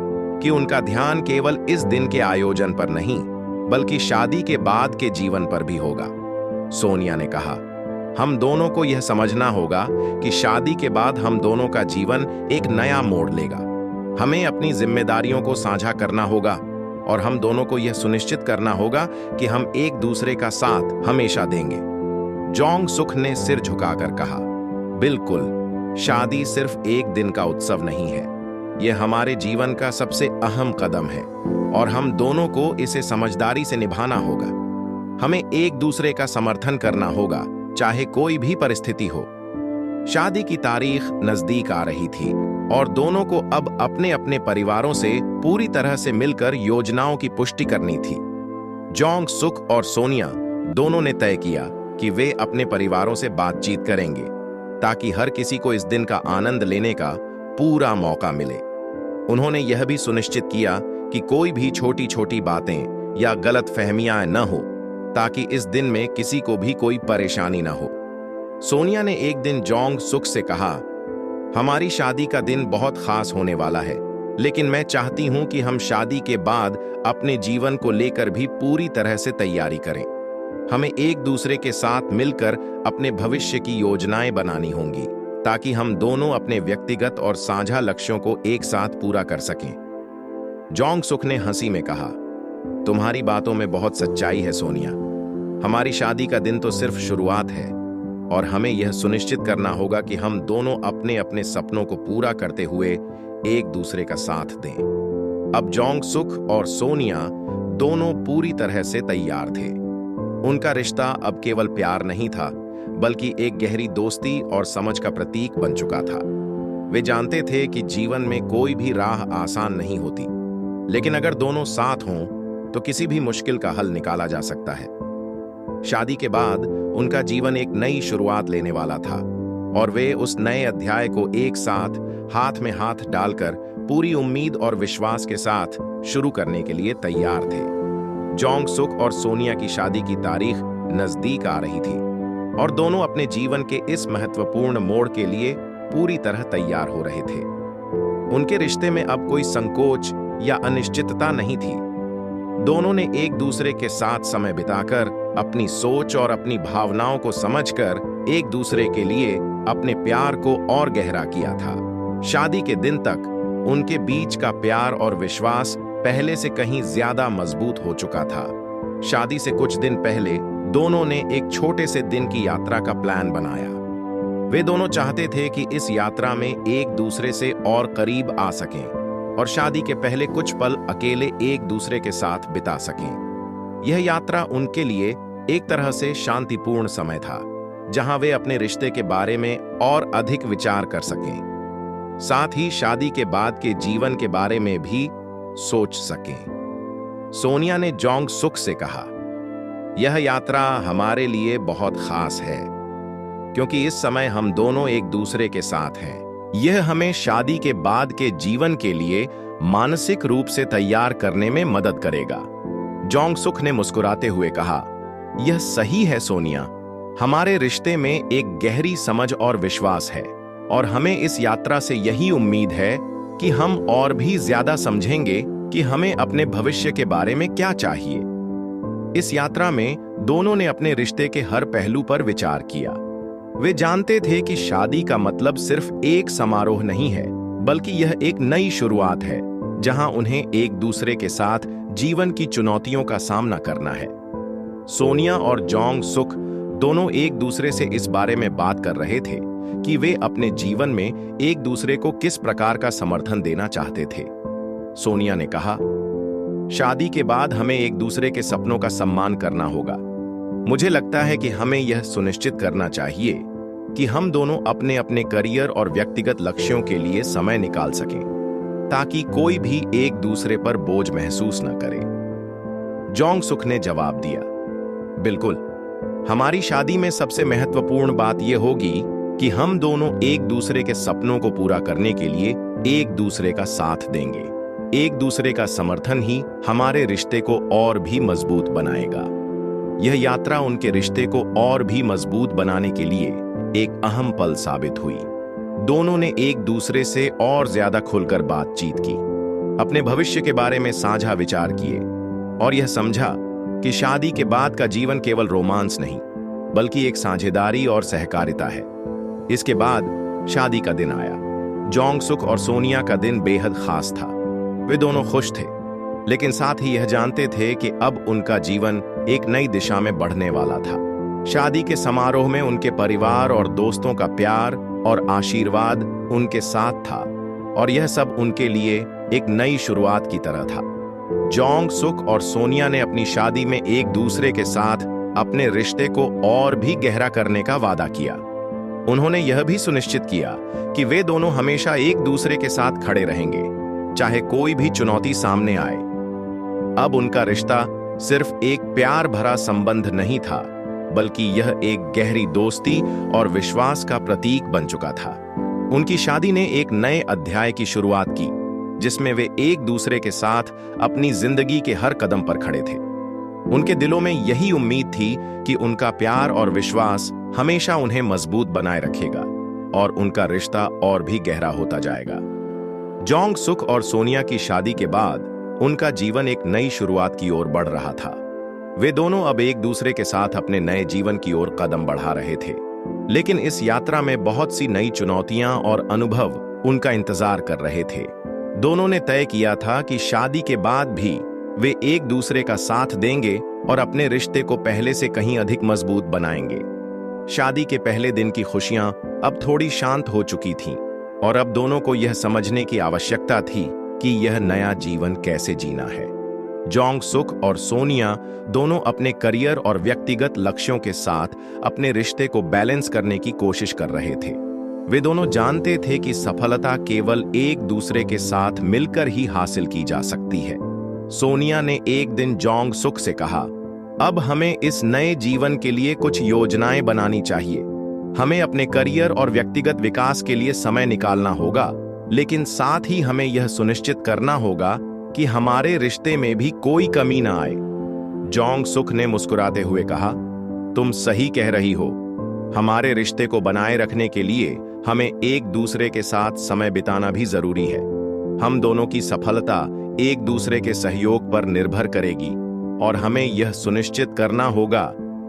कि उनका ध्यान केवल इस दिन के आयोजन पर नहीं, बल्कि शादी के बाद के जीवन पर भी होगा। सोनिया ने कहा, हम दोनों को यह समझना होगा कि शादी के बाद हम दोनों का जीवन एक नया मोड़ लेगा। हमें अपनी जिम्मेदारियों को साझा करना होगा और हम दोनों को यह सुनिश्चित करना होगा कि हम एक दूसरे का साथ हमेशा देंगे। जोंग सुक ने सिर झुकाकर कहा, बिल्कुल, शादी सिर्फ एक दिन का उत्सव नहीं है, यह हमारे जीवन का सबसे अहम कदम है और हम दोनों को इसे समझदारी से निभाना होगा। हमें एक दूसरे का समर्थन करना होगा, चाहे कोई भी परिस्थिति हो। शादी की तारीख नजदीक आ रही थी और दोनों को अब अपने अपने परिवारों से पूरी तरह से मिलकर योजनाओं की पुष्टि करनी थी। जोंग सुक और सोनिया दोनों ने तय किया कि वे अपने परिवारों से बातचीत करेंगे, ताकि हर किसी को इस दिन का आनंद लेने का पूरा मौका मिले। उन्होंने यह भी सुनिश्चित किया कि कोई भी छोटी छोटी बातें या गलत फहमियां न हो, ताकि इस दिन में किसी को भी कोई परेशानी न हो। सोनिया ने एक दिन जोंग सुक से कहा, हमारी शादी का दिन बहुत खास होने वाला है, लेकिन मैं चाहती हूं कि हम शादी के बाद अपने जीवन को लेकर भी पूरी तरह से तैयारी करें। हमें एक दूसरे के साथ मिलकर अपने भविष्य की योजनाएं बनानी होंगी, ताकि हम दोनों अपने व्यक्तिगत और साझा लक्ष्यों को एक साथ पूरा कर सकें। जोंग सुक ने हंसी में कहा, तुम्हारी बातों में बहुत सच्चाई है सोनिया। हमारी शादी का दिन तो सिर्फ शुरुआत है और हमें यह सुनिश्चित करना होगा कि हम दोनों अपने अपने सपनों को पूरा करते हुए एक दूसरे का साथ दें। अब जोंग सुक और सोनिया दोनों पूरी तरह से तैयार थे। उनका रिश्ता अब केवल प्यार नहीं था, बल्कि एक गहरी दोस्ती और समझ का प्रतीक बन चुका था। वे जानते थे कि जीवन में कोई भी राह आसान नहीं होती, लेकिन अगर दोनों साथ हों तो किसी भी मुश्किल का हल निकाला जा सकता है। शादी के बाद उनका जीवन एक नई शुरुआत लेने वाला था और वे उस नए अध्याय को एक साथ हाथ में हाथ डालकर पूरी उम्मीद और विश्वास के साथ शुरू करने के लिए तैयार थे। जोंग सुक और सोनिया की शादी की तारीख नजदीक आ रही थी और दोनों अपने जीवन के इस महत्वपूर्ण मोड़ के लिए पूरी तरह तैयार हो रहे थे। उनके रिश्ते में अब कोई संकोच या अनिश्चितता नहीं थी। दोनों ने एक दूसरे के साथ समय बिताकर अपनी सोच और अपनी भावनाओं को समझकर एक दूसरे के लिए अपने प्यार को और गहरा किया था। शादी के दिन तक उनके बीच का प्यार और विश्वास पहले से कहीं ज्यादा मजबूत हो चुका था। शादी से कुछ दिन पहले दोनों ने एक छोटे से दिन की यात्रा का प्लान बनाया। वे दोनों चाहते थे कि इस यात्रा में एक दूसरे से और करीब आ सकें और शादी के पहले कुछ पल अकेले एक दूसरे के साथ बिता सकें। यह यात्रा उनके लिए एक तरह से शांतिपूर्ण समय था, जहां वे अपने रिश्ते के बारे में और अधिक विचार कर सकें, साथ ही शादी के बाद के जीवन के बारे में भी सोच सकें। सोनिया ने जोंग सुक से कहा, यह यात्रा हमारे लिए बहुत खास है क्योंकि इस समय हम दोनों एक दूसरे के साथ हैं। यह हमें शादी के बाद के जीवन के लिए मानसिक रूप से तैयार करने में मदद करेगा। जोंग सुक ने मुस्कुराते हुए कहा, यह सही है सोनिया, हमारे रिश्ते में एक गहरी समझ और विश्वास है और हमें इस यात्रा से यही उम्मीद है कि हम और भी ज्यादा समझेंगे कि हमें अपने भविष्य के बारे में क्या चाहिए। इस यात्रा में दोनों ने अपने रिश्ते के हर पहलू पर विचार किया। वे जानते थे कि शादी का मतलब सिर्फ एक समारोह नहीं है, बल्कि यह एक नई शुरुआत है, जहां उन्हें एक दूसरे के साथ जीवन की चुनौतियों का सामना करना है। सोनिया और जोंग सुक दोनों एक दूसरे से इस बारे में बात कर रहे थे कि वे अपने जीवन में एक दूसरे को किस प्रकार का समर्थन देना चाहते थे। सोनिया ने कहा, शादी के बाद हमें एक दूसरे के सपनों का सम्मान करना होगा। मुझे लगता है कि हमें यह सुनिश्चित करना चाहिए कि हम दोनों अपने अपने करियर और व्यक्तिगत लक्ष्यों के लिए समय निकाल सकें, ताकि कोई भी एक दूसरे पर बोझ महसूस न करे। जोंग सुक ने जवाब दिया, बिल्कुल, हमारी शादी में सबसे महत्वपूर्ण बात यह होगी कि हम दोनों एक दूसरे के सपनों को पूरा करने के लिए एक दूसरे का साथ देंगे। एक दूसरे का समर्थन ही हमारे रिश्ते को और भी मजबूत बनाएगा। यह यात्रा उनके रिश्ते को और भी मजबूत बनाने के लिए एक अहम पल साबित हुई। दोनों ने एक दूसरे से और ज्यादा खुलकर बातचीत की, अपने भविष्य के बारे में साझा विचार किए और यह समझा कि शादी के बाद का जीवन केवल रोमांस नहीं, बल्कि एक साझेदारी और सहकारिता है। इसके बाद शादी का दिन आया। जोंग सुक और सोनिया का दिन बेहद खास था। वे दोनों खुश थे, लेकिन साथ ही यह जानते थे कि अब उनका जीवन एक नई दिशा में बढ़ने वाला था। शादी के समारोह में उनके परिवार और दोस्तों का प्यार और आशीर्वाद उनके साथ था और यह सब उनके लिए एक नई शुरुआत की तरह था। जोंग सुक और सोनिया ने अपनी शादी में एक दूसरे के साथ अपने रिश्ते को और भी गहरा करने का वादा किया। उन्होंने यह भी सुनिश्चित किया कि वे दोनों हमेशा एक दूसरे के साथ खड़े रहेंगे, चाहे कोई भी चुनौती सामने आए। अब उनका रिश्ता सिर्फ एक प्यार भरा संबंध नहीं था, बल्कि यह एक गहरी दोस्ती और विश्वास का प्रतीक बन चुका था। उनकी शादी ने एक नए अध्याय की शुरुआत की, जिसमें वे एक दूसरे के साथ अपनी जिंदगी के हर कदम पर खड़े थे। उनके दिलों में यही उम्मीद थी कि उनका प्यार और विश्वास हमेशा उन्हें मजबूत बनाए रखेगा और उनका रिश्ता और भी गहरा होता जाएगा। जोंग सुक और सोनिया की शादी के बाद उनका जीवन एक नई शुरुआत की ओर बढ़ रहा था। वे दोनों अब एक दूसरे के साथ अपने नए जीवन की ओर कदम बढ़ा रहे थे, लेकिन इस यात्रा में बहुत सी नई चुनौतियां और अनुभव उनका इंतजार कर रहे थे। दोनों ने तय किया था कि शादी के बाद भी वे एक दूसरे का साथ देंगे और अपने रिश्ते को पहले से कहीं अधिक मजबूत बनाएंगे। शादी के पहले दिन की खुशियां अब थोड़ी शांत हो चुकी थीं और अब दोनों को यह समझने की आवश्यकता थी कि यह नया जीवन कैसे जीना है। जोंग सुक और सोनिया दोनों अपने करियर और व्यक्तिगत लक्ष्यों के साथ अपने रिश्ते को बैलेंस करने की कोशिश कर रहे थे। वे दोनों जानते थे कि सफलता केवल एक दूसरे के साथ मिलकर ही हासिल की जा सकती है। सोनिया ने एक दिन जोंग सुक से कहा, अब हमें इस नए जीवन के लिए कुछ योजनाएं बनानी चाहिए। हमें अपने करियर और व्यक्तिगत विकास के लिए समय निकालना होगा, लेकिन साथ ही हमें यह सुनिश्चित करना होगा कि हमारे रिश्ते में भी कोई कमी ना आए। जोंग सुक ने मुस्कुराते हुए कहा, तुम सही कह रही हो। हमारे रिश्ते को बनाए रखने के लिए हमें एक दूसरे के साथ समय बिताना भी जरूरी है। हम दोनों की सफलता एक दूसरे के सहयोग पर निर्भर करेगी और हमें यह सुनिश्चित करना होगा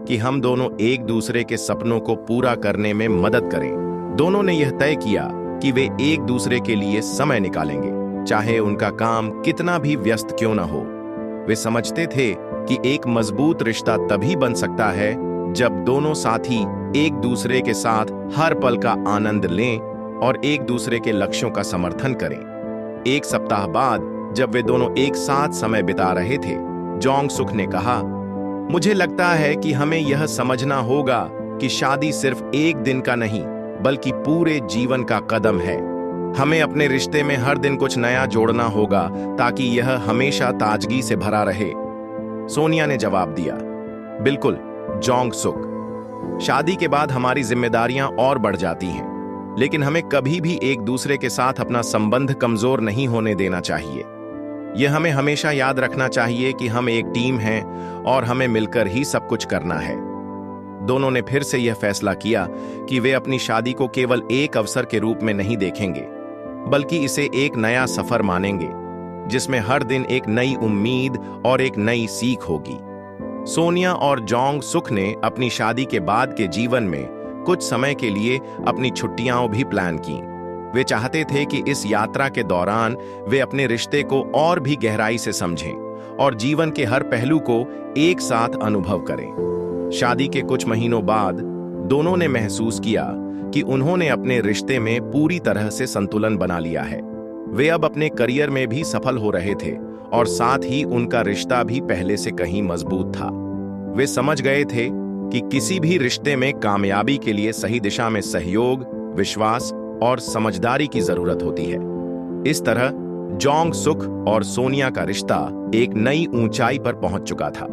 कि हम दोनों एक दूसरे के सपनों को पूरा करने में मदद करें। दोनों ने यह तय किया कि वे एक दूसरे के लिए समय निकालेंगे, चाहे उनका काम कितना भी व्यस्त क्यों न हो। वे समझते थे कि एक मजबूत रिश्ता तभी बन सकता है जब दोनों साथी एक दूसरे के साथ हर पल का आनंद लें और एक दूसरे के लक्ष्यों का समर्थन करें। एक सप्ताह बाद जब वे दोनों एक साथ समय बिता रहे थे, जोंग सुक ने कहा, मुझे लगता है कि हमें यह समझना होगा कि शादी सिर्फ एक दिन का नहीं बल्कि पूरे जीवन का कदम है। हमें अपने रिश्ते में हर दिन कुछ नया जोड़ना होगा ताकि यह हमेशा ताजगी से भरा रहे। सोनिया ने जवाब दिया, बिल्कुल जोंग सुक, शादी के बाद हमारी जिम्मेदारियां और बढ़ जाती हैं, लेकिन हमें कभी भी एक दूसरे के साथ अपना संबंध कमजोर नहीं होने देना चाहिए। यह हमें हमेशा याद रखना चाहिए कि हम एक टीम हैं और हमें मिलकर ही सब कुछ करना है। दोनों ने फिर से यह फैसला किया कि वे अपनी शादी को केवल एक अवसर के रूप में नहीं देखेंगे, बल्कि इसे एक नया सफर मानेंगे जिसमें हर दिन एक नई उम्मीद और एक नई सीख होगी। सोनिया और जोंग सुक ने अपनी शादी के बाद के जीवन में कुछ समय के लिए अपनी छुट्टियां भी प्लान की। वे चाहते थे कि इस यात्रा के दौरान वे अपने रिश्ते को और भी गहराई से समझें और जीवन के हर पहलू को एक साथ अनुभव करें। शादी के कुछ महीनों बाद दोनों ने महसूस किया कि उन्होंने अपने रिश्ते में पूरी तरह से संतुलन बना लिया है। वे अब अपने करियर में भी सफल हो रहे थे और साथ ही उनका रिश्ता भी पहले से कहीं मजबूत था। वे समझ गए थे कि किसी भी रिश्ते में कामयाबी के लिए सही दिशा में सहयोग, विश्वास और समझदारी की जरूरत होती है। इस तरह जोंग सुक और सोनिया का रिश्ता एक नई ऊंचाई पर पहुंच चुका था।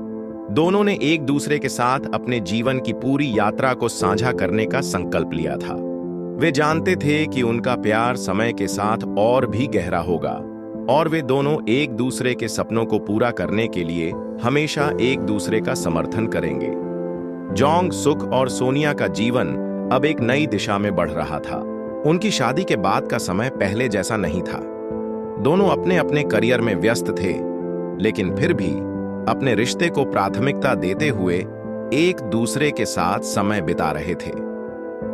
दोनों ने एक दूसरे के साथ अपने जीवन की पूरी यात्रा को साझा करने का संकल्प लिया था। वे जानते थे कि उनका प्यार समय के साथ और भी गहरा होगा और वे दोनों एक दूसरे के सपनों को पूरा करने के लिए हमेशा एक दूसरे का समर्थन करेंगे। जोंग सुक और सोनिया का जीवन अब एक नई दिशा में बढ़ रहा था। उनकी शादी के बाद का समय पहले जैसा नहीं था। दोनों अपने अपने करियर में व्यस्त थे, लेकिन फिर भी अपने रिश्ते को प्राथमिकता देते हुए एक दूसरे के साथ समय बिता रहे थे।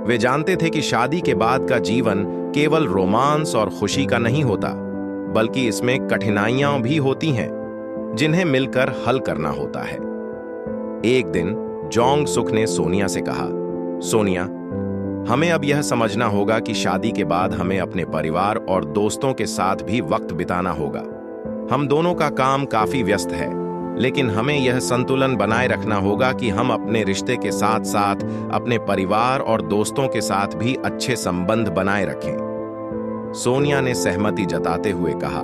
वे जानते थे कि शादी के बाद का जीवन केवल रोमांस और खुशी का नहीं होता, बल्कि इसमें कठिनाइयां भी होती हैं जिन्हें मिलकर हल करना होता है। एक दिन जोंग सुक ने सोनिया से कहा, सोनिया, हमें अब यह समझना होगा कि शादी के बाद हमें अपने परिवार और दोस्तों के साथ भी वक्त बिताना होगा। हम दोनों का काम काफी व्यस्त है, लेकिन हमें यह संतुलन बनाए रखना होगा कि हम अपने रिश्ते के साथ साथ अपने परिवार और दोस्तों के साथ भी अच्छे संबंध बनाए रखें। सोनिया ने सहमति जताते हुए कहा,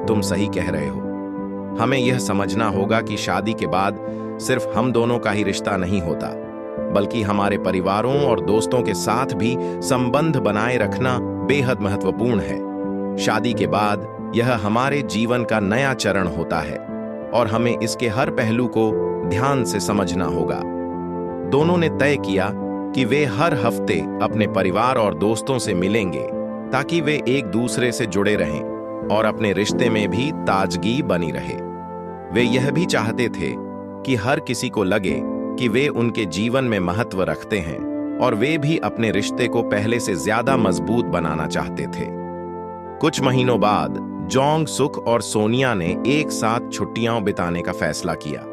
तुम सही कह रहे हो। हमें यह समझना होगा कि शादी के बाद सिर्फ हम दोनों का ही रिश्ता नहीं होता, बल्कि हमारे परिवारों और दोस्तों के साथ भी संबंध बनाए रखना बेहद महत्वपूर्ण है। शादी के बाद यह हमारे जीवन का नया चरण होता है और हमें इसके हर पहलू को ध्यान से समझना होगा। दोनों ने तय किया कि वे हर हफ्ते अपने परिवार और दोस्तों से मिलेंगे ताकि वे एक दूसरे से जुड़े रहें और अपने रिश्ते में भी ताजगी बनी रहे। वे यह भी चाहते थे कि हर किसी को लगे कि वे उनके जीवन में महत्व रखते हैं और वे भी अपने रिश्ते को पहले से ज्यादा मजबूत बनाना चाहते थे। कुछ महीनों बाद जोंग सुक और सोनिया ने एक साथ छुट्टियां बिताने का फैसला किया।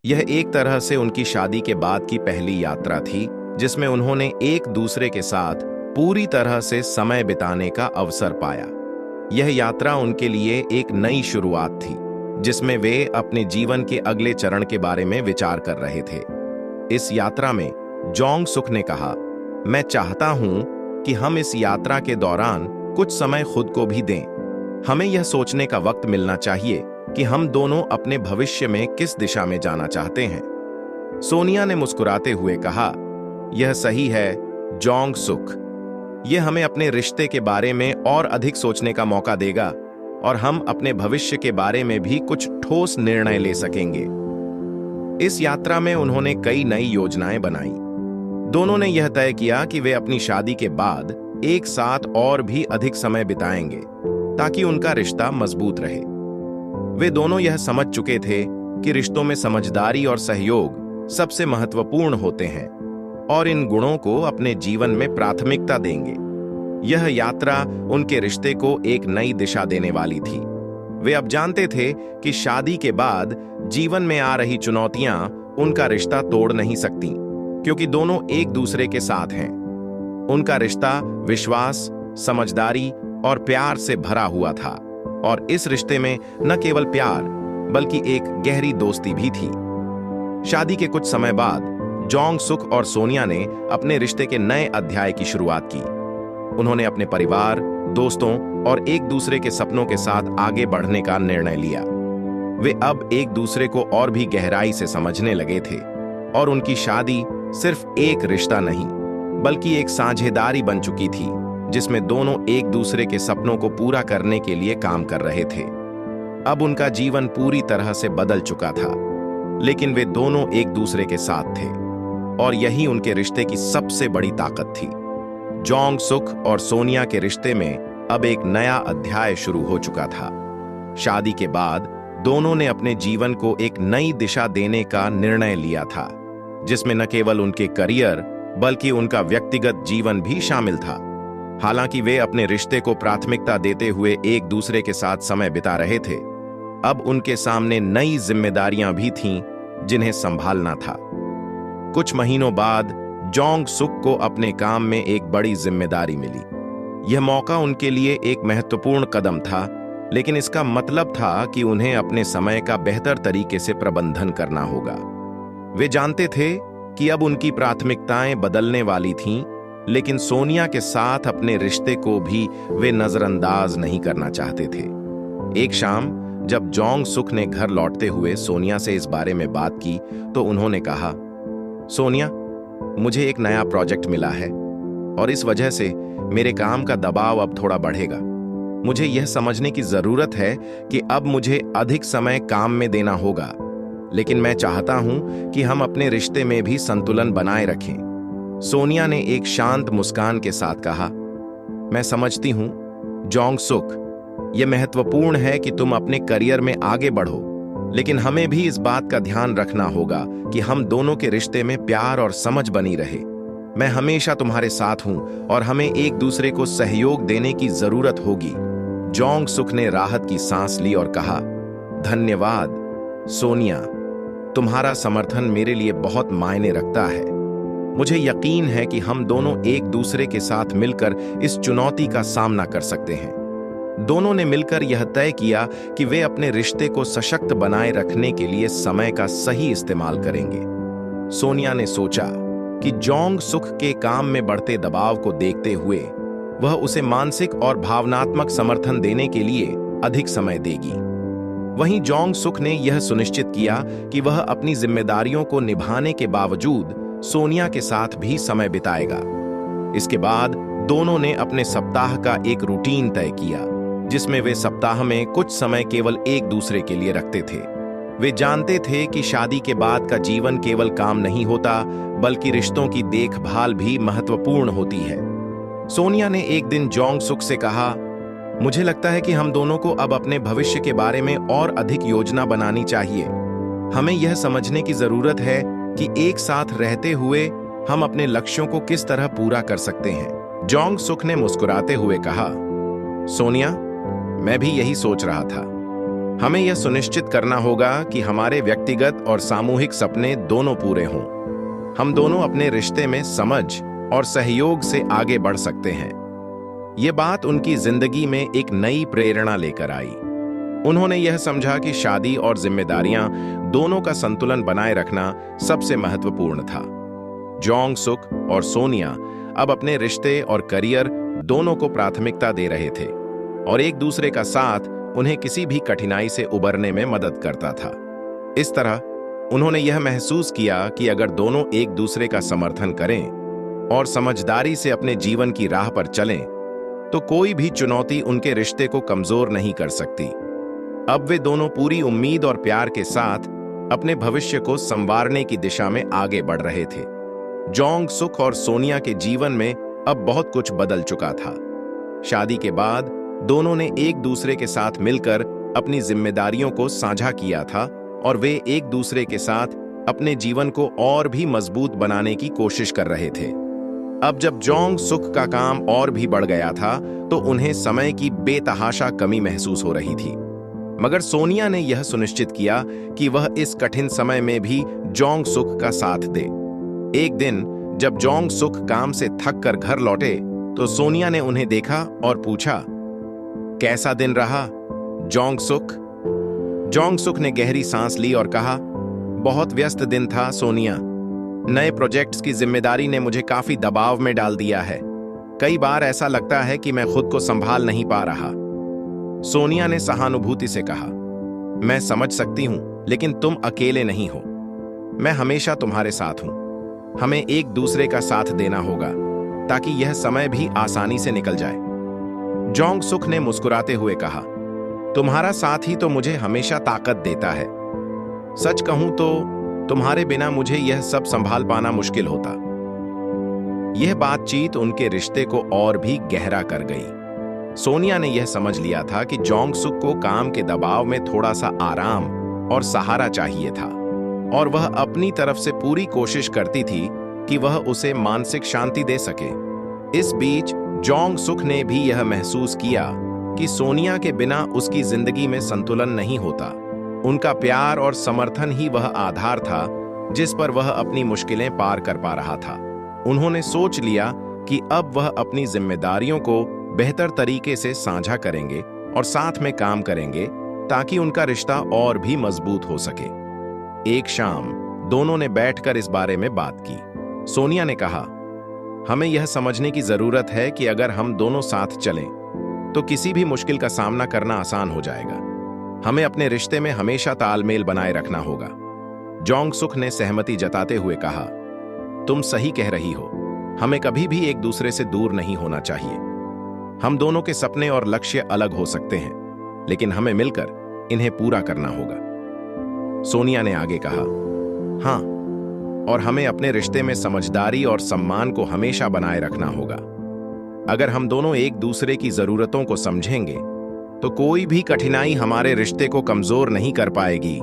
यह एक तरह से उनकी शादी के बाद की पहली यात्रा थी जिसमें उन्होंने एक दूसरे के साथ पूरी तरह से समय बिताने का अवसर पाया। यह यात्रा उनके लिए एक नई शुरुआत थी जिसमें वे अपने जीवन के अगले चरण के बारे में विचार कर रहे थे। इस यात्रा में जोंग सुक ने कहा, मैं चाहता हूं कि हम इस यात्रा के दौरान कुछ समय खुद को भी दें। हमें यह सोचने का वक्त मिलना चाहिए कि हम दोनों अपने भविष्य में किस दिशा में जाना चाहते हैं। सोनिया ने मुस्कुराते हुए कहा, यह सही है जोंग सुक। यह हमें अपने रिश्ते के बारे में और अधिक सोचने का मौका देगा और हम अपने भविष्य के बारे में भी कुछ ठोस निर्णय ले सकेंगे। इस यात्रा में उन्होंने कई नई योजनाएं बनाई। दोनों ने यह तय किया कि वे अपनी शादी के बाद एक साथ और भी अधिक समय बिताएंगे ताकि उनका रिश्ता मजबूत रहे। वे दोनों यह समझ चुके थे कि रिश्तों में समझदारी और सहयोग सबसे महत्वपूर्ण होते हैं और इन गुणों को अपने जीवन में प्राथमिकता देंगे। यह यात्रा उनके रिश्ते को एक नई दिशा देने वाली थी। वे अब जानते थे कि शादी के बाद जीवन में आ रही चुनौतियां उनका रिश्ता तोड़ नहीं सकती, क्योंकि दोनों एक दूसरे के साथ हैं। उनका रिश्ता विश्वास, समझदारी और प्यार से भरा हुआ था, और इस रिश्ते में न केवल प्यार बल्कि एक गहरी दोस्ती भी थी। शादी के कुछ समय बाद जोंग सुक और सोनिया ने अपने रिश्ते के नए अध्याय की शुरुआत की। उन्होंने अपने परिवार, दोस्तों और एक दूसरे के सपनों के साथ आगे बढ़ने का निर्णय लिया। वे अब एक दूसरे को और भी गहराई से समझने लगे थे, और उनकी शादी सिर्फ एक रिश्ता नहीं बल्कि एक साझेदारी बन चुकी थी, जिसमें दोनों एक दूसरे के सपनों को पूरा करने के लिए काम कर रहे थे। अब उनका जीवन पूरी तरह से बदल चुका था, लेकिन वे दोनों एक दूसरे के साथ थे, और यही उनके रिश्ते की सबसे बड़ी ताकत थी। जोंग सुक और सोनिया के रिश्ते में अब एक नया अध्याय शुरू हो चुका था। शादी के बाद दोनों ने अपने जीवन को एक नई दिशा देने का निर्णय लिया था, जिसमें न केवल उनके करियर बल्कि उनका व्यक्तिगत जीवन भी शामिल था। हालांकि वे अपने रिश्ते को प्राथमिकता देते हुए एक दूसरे के साथ समय बिता रहे थे, अब उनके सामने नई जिम्मेदारियां भी थीं जिन्हें संभालना था। कुछ महीनों बाद जोंग सुक को अपने काम में एक बड़ी जिम्मेदारी मिली। यह मौका उनके लिए एक महत्वपूर्ण कदम था, लेकिन इसका मतलब था कि उन्हें अपने समय का बेहतर तरीके से प्रबंधन करना होगा। वे जानते थे कि अब उनकी प्राथमिकताएं बदलने वाली थीं, लेकिन सोनिया के साथ अपने रिश्ते को भी वे नजरअंदाज नहीं करना चाहते थे। एक शाम जब जोंग सुक ने घर लौटते हुए सोनिया से इस बारे में बात की, तो उन्होंने कहा, सोनिया, मुझे एक नया प्रोजेक्ट मिला है और इस वजह से मेरे काम का दबाव अब थोड़ा बढ़ेगा। मुझे यह समझने की जरूरत है कि अब मुझे अधिक समय काम में देना होगा, लेकिन मैं चाहता हूं कि हम अपने रिश्ते में भी संतुलन बनाए रखें। सोनिया ने एक शांत मुस्कान के साथ कहा, मैं समझती हूं जोंग सुक, यह महत्वपूर्ण है कि तुम अपने करियर में आगे बढ़ो, लेकिन हमें भी इस बात का ध्यान रखना होगा कि हम दोनों के रिश्ते में प्यार और समझ बनी रहे। मैं हमेशा तुम्हारे साथ हूं और हमें एक दूसरे को सहयोग देने की जरूरत होगी। जोंग सुक ने राहत की सांस ली और कहा, धन्यवाद सोनिया, तुम्हारा समर्थन मेरे लिए बहुत मायने रखता है। मुझे यकीन है कि हम दोनों एक दूसरे के साथ मिलकर इस चुनौती का सामना कर सकते हैं। दोनों ने मिलकर यह तय किया कि वे अपने रिश्ते को सशक्त बनाए रखने के लिए समय का सही इस्तेमाल करेंगे। सोनिया ने सोचा कि जोंग सुक के काम में बढ़ते दबाव को देखते हुए वह उसे मानसिक और भावनात्मक समर्थन देने के लिए अधिक समय देगी। वहीं जोंग सुक ने यह सुनिश्चित किया कि वह अपनी जिम्मेदारियों को निभाने के बावजूद सोनिया के साथ भी समय बिताएगा। इसके बाद दोनों ने अपने सप्ताह का एक रूटीन तय किया, जिसमें वे सप्ताह में कुछ समय केवल एक दूसरे के लिए रखते थे। वे जानते थे कि शादी के बाद का जीवन केवल काम नहीं होता, बल्कि रिश्तों की देखभाल भी महत्वपूर्ण होती है। सोनिया ने एक दिन जोंग सुक से कहा, मुझे लगता है कि हम दोनों को अब अपने भविष्य के बारे में और अधिक योजना बनानी चाहिए। हमें यह समझने की जरूरत है कि एक साथ रहते हुए हम अपने लक्ष्यों को किस तरह पूरा कर सकते हैं। जोंग सुक ने मुस्कुराते हुए कहा, सोनिया, मैं भी यही सोच रहा था। हमें यह सुनिश्चित करना होगा कि हमारे व्यक्तिगत और सामूहिक सपने दोनों पूरे हों। हम दोनों अपने रिश्ते में समझ और सहयोग से आगे बढ़ सकते हैं। यह बात उनकी जिंदगी में एक नई प्रेरणा लेकर आई। उन्होंने यह समझा कि शादी और जिम्मेदारियां दोनों का संतुलन बनाए रखना सबसे महत्वपूर्ण था। जोंग सुक और सोनिया अब अपने रिश्ते और करियर दोनों को प्राथमिकता दे रहे थे, और एक दूसरे का साथ उन्हें किसी भी कठिनाई से उबरने में मदद करता था। इस तरह उन्होंने यह महसूस किया कि अगर दोनों एक दूसरे का समर्थन करें और समझदारी से अपने जीवन की राह पर चलें, तो कोई भी चुनौती उनके रिश्ते को कमजोर नहीं कर सकती। अब वे दोनों पूरी उम्मीद और प्यार के साथ अपने भविष्य को संवारने की दिशा में आगे बढ़ रहे थे। जोंग सुक और सोनिया के जीवन में अब बहुत कुछ बदल चुका था। शादी के बाद दोनों ने एक दूसरे के साथ मिलकर अपनी जिम्मेदारियों को साझा किया था और वे एक दूसरे के साथ अपने जीवन को और भी मजबूत बनाने की कोशिश कर रहे थे। अब जब जोंग सुक का काम और भी बढ़ गया था तो उन्हें समय की बेतहाशा कमी महसूस हो रही थी। मगर सोनिया ने यह सुनिश्चित किया कि वह इस कठिन समय में भी जोंग सुक का साथ दे। एक दिन जब जोंग सुक काम से थक कर घर लौटे तो सोनिया ने उन्हें देखा और पूछा, कैसा दिन रहा जोंग सुक? जोंग सुक ने गहरी सांस ली और कहा, बहुत व्यस्त दिन था सोनिया। नए प्रोजेक्ट्स की जिम्मेदारी ने मुझे काफी दबाव में डाल दिया है। कई बार ऐसा लगता है कि मैं खुद को संभाल नहीं पा रहा। सोनिया ने सहानुभूति से कहा, मैं समझ सकती हूं, लेकिन तुम अकेले नहीं हो। मैं हमेशा तुम्हारे साथ हूं। हमें एक दूसरे का साथ देना होगा ताकि यह समय भी आसानी से निकल जाए। जोंग सुक ने मुस्कुराते हुए कहा, तुम्हारा साथ ही तो मुझे हमेशा ताकत देता है। सच कहूं तो तुम्हारे बिना मुझे यह सब संभाल पाना मुश्किल होता। यह बातचीत उनके रिश्ते को और भी गहरा कर गई। सोनिया ने यह समझ लिया था कि जोंग सुक को काम के दबाव में थोड़ा सा आराम और सहारा चाहिए था और वह अपनी तरफ से पूरी कोशिश करती थी कि वह उसे मानसिक शांति दे सके। इस बीच जोंग सुक ने भी यह महसूस किया कि सोनिया के बिना उसकी जिंदगी में संतुलन नहीं होता। उनका प्यार और समर्थन ही वह आधार था जिस पर वह अपनी मुश्किलें पार कर पा रहा था। उन्होंने सोच लिया कि अब वह अपनी जिम्मेदारियों को बेहतर तरीके से साझा करेंगे और साथ में काम करेंगे ताकि उनका रिश्ता और भी मजबूत हो सके। एक शाम दोनों ने बैठकर इस बारे में बात की। सोनिया ने कहा, हमें यह समझने की जरूरत है कि अगर हम दोनों साथ चलें तो किसी भी मुश्किल का सामना करना आसान हो जाएगा। हमें अपने रिश्ते में हमेशा तालमेल बनाए रखना होगा। जोंग सुक ने सहमति जताते हुए कहा, तुम सही कह रही हो। हमें कभी भी एक दूसरे से दूर नहीं होना चाहिए। हम दोनों के सपने और लक्ष्य अलग हो सकते हैं, लेकिन हमें मिलकर इन्हें पूरा करना होगा। सोनिया ने आगे कहा, हाँ, और हमें अपने रिश्ते में समझदारी और सम्मान को हमेशा बनाए रखना होगा। अगर हम दोनों एक दूसरे की जरूरतों को समझेंगे तो कोई भी कठिनाई हमारे रिश्ते को कमजोर नहीं कर पाएगी।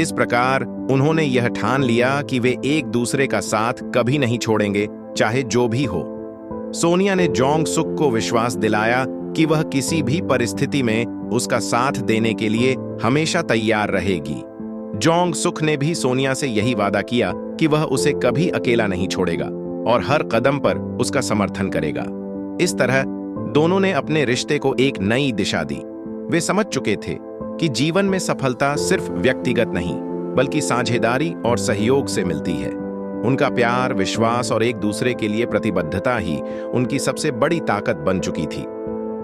इस प्रकार उन्होंने यह ठान लिया कि वे एक दूसरे का साथ कभी नहीं छोड़ेंगे, चाहे जो भी हो। सोनिया ने जोंग सुक को विश्वास दिलाया कि वह किसी भी परिस्थिति में उसका साथ देने के लिए हमेशा तैयार रहेगी। जोंग सुक ने भी सोनिया से यही वादा किया कि वह उसे कभी अकेला नहीं छोड़ेगा और हर कदम पर उसका समर्थन करेगा। इस तरह दोनों ने अपने रिश्ते को एक नई दिशा दी। वे समझ चुके थे कि जीवन में सफलता सिर्फ व्यक्तिगत नहीं, बल्कि साझेदारी और सहयोग से मिलती है। उनका प्यार, विश्वास और एक दूसरे के लिए प्रतिबद्धता ही उनकी सबसे बड़ी ताकत बन चुकी थी।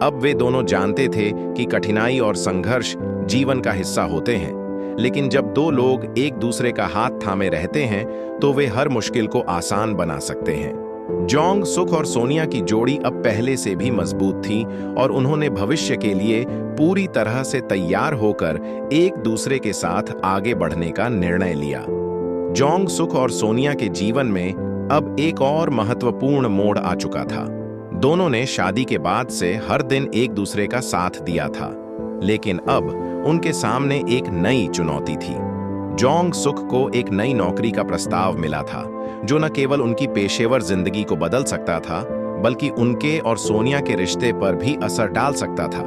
अब वे दोनों जानते थे कि कठिनाई और संघर्ष जीवन का हिस्सा होते हैं, लेकिन जब दो लोग एक दूसरे का हाथ थामे रहते हैं तो वे हर मुश्किल को आसान बना सकते हैं। जोंग सुक और सोनिया की जोड़ी अब पहले से भी मजबूत थी और उन्होंने भविष्य के लिए पूरी तरह से तैयार होकर एक दूसरे के साथ आगे बढ़ने का निर्णय लिया। जोंग सुक और सोनिया के जीवन में अब एक और महत्वपूर्ण मोड़ आ चुका था। दोनों ने शादी के बाद से हर दिन एक दूसरे का साथ दिया था, लेकिन अब उनके सामने एक नई चुनौती थी। जोंग सुक को एक नई नौकरी का प्रस्ताव मिला था जो न केवल उनकी पेशेवर जिंदगी को बदल सकता था, बल्कि उनके और सोनिया के रिश्ते पर भी असर डाल सकता था।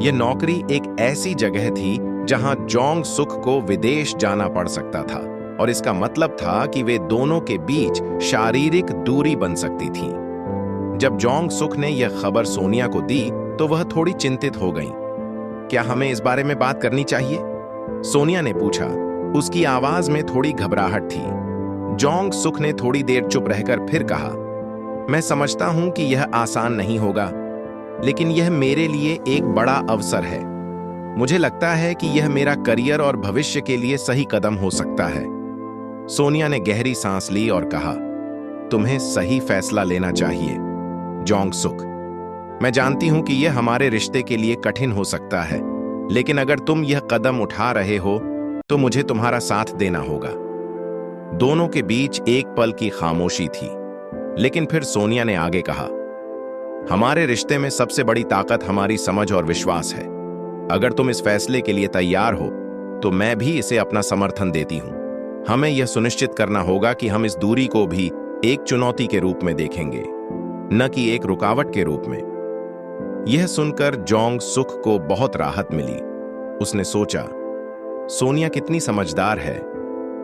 यह नौकरी एक ऐसी जगह थी जहां जोंग सुक को विदेश जाना पड़ सकता था और इसका मतलब था कि वे दोनों के बीच शारीरिक दूरी बन सकती थी। जब जोंग सुक ने यह खबर सोनिया को दी तो वह थोड़ी चिंतित हो गई। क्या हमें इस बारे में बात करनी चाहिए? सोनिया ने पूछा। उसकी आवाज में थोड़ी घबराहट थी। जोंग सुक ने थोड़ी देर चुप रहकर फिर कहा, मैं समझता हूं कि यह आसान नहीं होगा, लेकिन यह मेरे लिए एक बड़ा अवसर है। मुझे लगता है कि यह मेरा करियर और भविष्य के लिए सही कदम हो सकता है। सोनिया ने गहरी सांस ली और कहा, तुम्हें सही फैसला लेना चाहिए जोंग सुक। मैं जानती हूं कि यह हमारे रिश्ते के लिए कठिन हो सकता है, लेकिन अगर तुम यह कदम उठा रहे हो तो मुझे तुम्हारा साथ देना होगा। दोनों के बीच एक पल की खामोशी थी। लेकिन फिर सोनिया ने आगे कहा, हमारे रिश्ते में सबसे बड़ी ताकत हमारी समझ और विश्वास है। अगर तुम इस फैसले के लिए तैयार हो तो मैं भी इसे अपना समर्थन देती हूं। हमें यह सुनिश्चित करना होगा कि हम इस दूरी को भी एक चुनौती के रूप में देखेंगे, न कि एक रुकावट के रूप में। यह सुनकर जोंग सुक को बहुत राहत मिली। उसने सोचा, सोनिया कितनी समझदार है,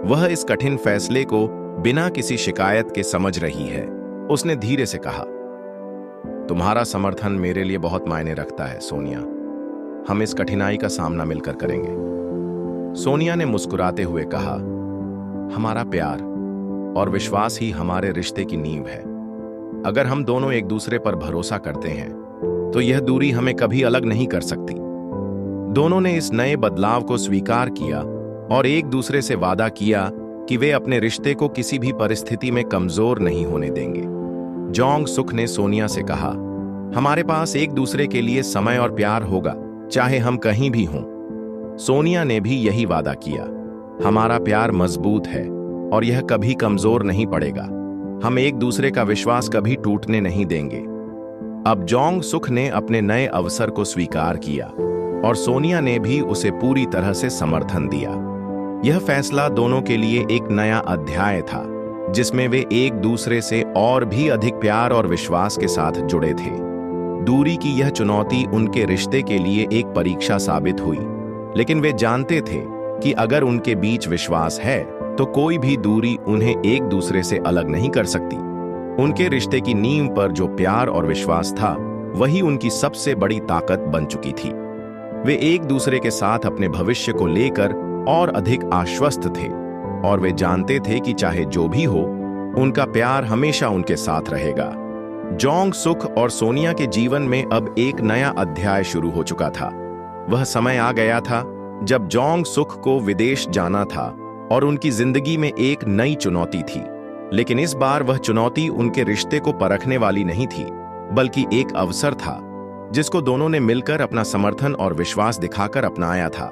वह इस कठिन फैसले को बिना किसी शिकायत के समझ रही है। उसने धीरे से कहा, तुम्हारा समर्थन मेरे लिए बहुत मायने रखता है सोनिया। हम इस कठिनाई का सामना मिलकर करेंगे। सोनिया ने मुस्कुराते हुए कहा, हमारा प्यार और विश्वास ही हमारे रिश्ते की नींव है। अगर हम दोनों एक दूसरे पर भरोसा करते हैं तो यह दूरी हमें कभी अलग नहीं कर सकती। दोनों ने इस नए बदलाव को स्वीकार किया और एक दूसरे से वादा किया कि वे अपने रिश्ते को किसी भी परिस्थिति में कमजोर नहीं होने देंगे। जोंग सुक ने सोनिया से कहा, हमारे पास एक दूसरे के लिए समय और प्यार होगा, चाहे हम कहीं भी हों। सोनिया ने भी यही वादा किया, हमारा प्यार मजबूत है और यह कभी कमजोर नहीं पड़ेगा। हम एक दूसरे का विश्वास कभी टूटने नहीं देंगे। अब जोंग सुक ने अपने नए अवसर को स्वीकार किया और सोनिया ने भी उसे पूरी तरह से समर्थन दिया। यह फैसला दोनों के लिए एक नया अध्याय था, जिसमें वे एक दूसरे से और भी अधिक प्यार और विश्वास के साथ जुड़े थे। दूरी की यह चुनौती उनके रिश्ते के लिए एक परीक्षा साबित हुई, लेकिन वे जानते थे कि अगर उनके बीच विश्वास है तो कोई भी दूरी उन्हें एक दूसरे से अलग नहीं कर सकती। उनके रिश्ते की नींव पर जो प्यार और विश्वास था, वही उनकी सबसे बड़ी ताकत बन चुकी थी। वे एक दूसरे के साथ अपने भविष्य को लेकर और अधिक आश्वस्त थे और वे जानते थे कि चाहे जो भी हो, उनका प्यार हमेशा उनके साथ रहेगा। जोंग सुक और सोनिया के जीवन में अब एक नया अध्याय शुरू हो चुका था। वह समय आ गया था जब जोंग सुक को विदेश जाना था और उनकी जिंदगी में एक नई चुनौती थी। लेकिन इस बार वह चुनौती उनके रिश्ते को परखने वाली नहीं थी, बल्कि एक अवसर था जिसको दोनों ने मिलकर अपना समर्थन और विश्वास दिखाकर अपनाया था।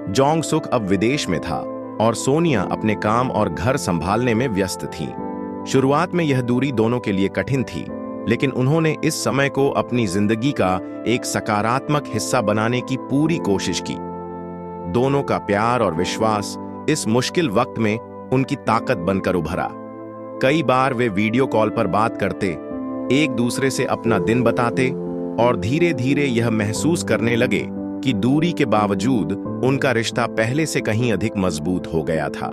जोंग सुक अब विदेश में था और सोनिया अपने काम और घर संभालने में व्यस्त थी। शुरुआत में यह दूरी दोनों के लिए कठिन थी, लेकिन उन्होंने इस समय को अपनी जिंदगी का एक सकारात्मक हिस्सा बनाने की पूरी कोशिश की। दोनों का प्यार और विश्वास इस मुश्किल वक्त में उनकी ताकत बनकर उभरा। कई बार वे वीडियो कॉल पर बात करते, एक दूसरे से अपना दिन बताते और धीरे धीरे यह महसूस करने लगे कि दूरी के बावजूद उनका रिश्ता पहले से कहीं अधिक मजबूत हो गया था।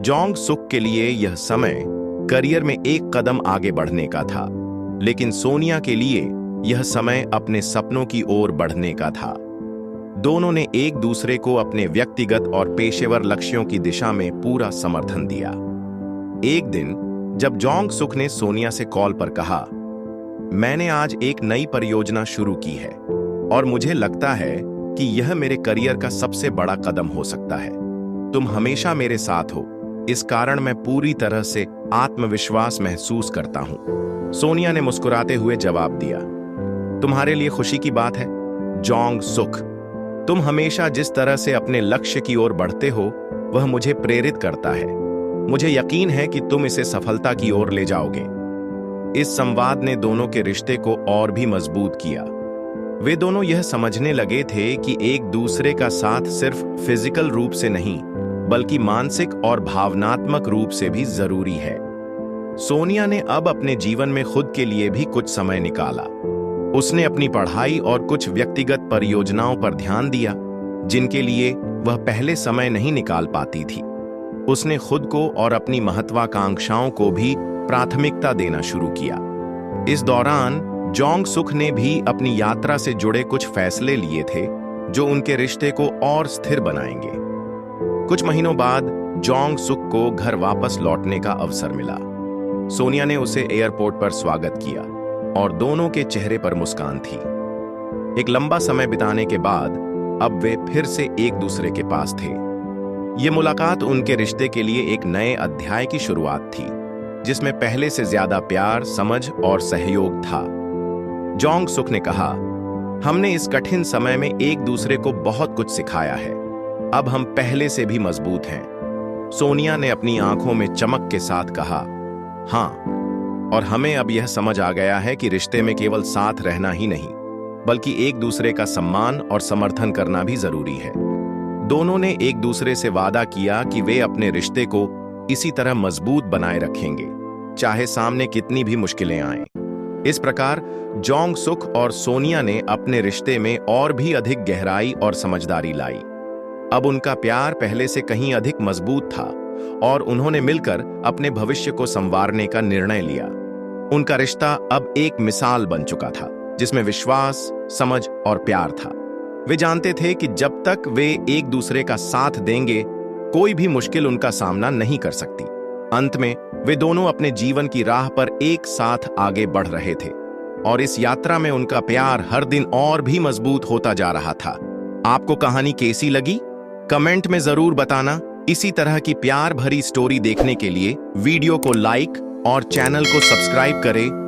जोंग सुक के लिए यह समय करियर में एक कदम आगे बढ़ने का था, लेकिन सोनिया के लिए यह समय अपने सपनों की ओर बढ़ने का था। दोनों ने एक दूसरे को अपने व्यक्तिगत और पेशेवर लक्ष्यों की दिशा में पूरा समर्थन दिया। एक दिन जब जोंग सुक ने सोनिया से कॉल पर कहा, मैंने आज एक नई परियोजना शुरू की है और मुझे लगता है कि यह मेरे करियर का सबसे बड़ा कदम हो सकता है। तुम हमेशा मेरे साथ हो, इस कारण मैं पूरी तरह से आत्मविश्वास महसूस करता हूं। सोनिया ने मुस्कुराते हुए जवाब दिया, तुम्हारे लिए खुशी की बात है जोंग सुक। तुम हमेशा जिस तरह से अपने लक्ष्य की ओर बढ़ते हो, वह मुझे प्रेरित करता है। मुझे यकीन है कि तुम इसे सफलता की ओर ले जाओगे। इस संवाद ने दोनों के रिश्ते को और भी मजबूत किया। वे दोनों यह समझने लगे थे कि एक दूसरे का साथ सिर्फ फिजिकल रूप से नहीं, बल्कि मानसिक और भावनात्मक रूप से भी जरूरी है। सोनिया ने अब अपने जीवन में खुद के लिए भी कुछ समय निकाला। उसने अपनी पढ़ाई और कुछ व्यक्तिगत परियोजनाओं पर ध्यान दिया, जिनके लिए वह पहले समय नहीं निकाल पाती थी। उसने खुद को और अपनी महत्वाकांक्षाओं को भी प्राथमिकता देना शुरू किया। इस दौरान जोंग सुक ने भी अपनी यात्रा से जुड़े कुछ फैसले लिए थे, जो उनके रिश्ते को और स्थिर बनाएंगे। कुछ महीनों बाद जोंग सुक को घर वापस लौटने का अवसर मिला। सोनिया ने उसे एयरपोर्ट पर स्वागत किया और दोनों के चेहरे पर मुस्कान थी। एक लंबा समय बिताने के बाद अब वे फिर से एक दूसरे के पास थे। ये मुलाकात उनके रिश्ते के लिए एक नए अध्याय की शुरुआत थी, जिसमें पहले से ज्यादा प्यार, समझ और सहयोग था। जोंग सुक ने कहा, हमने इस कठिन समय में एक दूसरे को बहुत कुछ सिखाया है। अब हम पहले से भी मजबूत हैं। सोनिया ने अपनी आंखों में चमक के साथ कहा, हाँ, और हमें अब यह समझ आ गया है कि रिश्ते में केवल साथ रहना ही नहीं, बल्कि एक दूसरे का सम्मान और समर्थन करना भी जरूरी है। दोनों ने एक दूसरे से वादा किया कि वे अपने रिश्ते को इसी तरह मजबूत बनाए रखेंगे, चाहे सामने कितनी भी मुश्किलें आएं। इस प्रकार जोंग सुक और सोनिया ने अपने रिश्ते में और भी अधिक गहराई और समझदारी लाई। अब उनका प्यार पहले से कहीं अधिक मजबूत था और उन्होंने मिलकर अपने भविष्य को संवारने का निर्णय लिया। उनका रिश्ता अब एक मिसाल बन चुका था, जिसमें विश्वास, समझ और प्यार था। वे जानते थे कि जब तक वे एक दूसरे का साथ देंगे, कोई भी मुश्किल उनका सामना नहीं कर सकती। अंत में वे दोनों अपने जीवन की राह पर एक साथ आगे बढ़ रहे थे और इस यात्रा में उनका प्यार हर दिन और भी मजबूत होता जा रहा था। आपको कहानी कैसी लगी? कमेंट में जरूर बताना। इसी तरह की प्यार भरी स्टोरी देखने के लिए वीडियो को लाइक और चैनल को सब्सक्राइब करें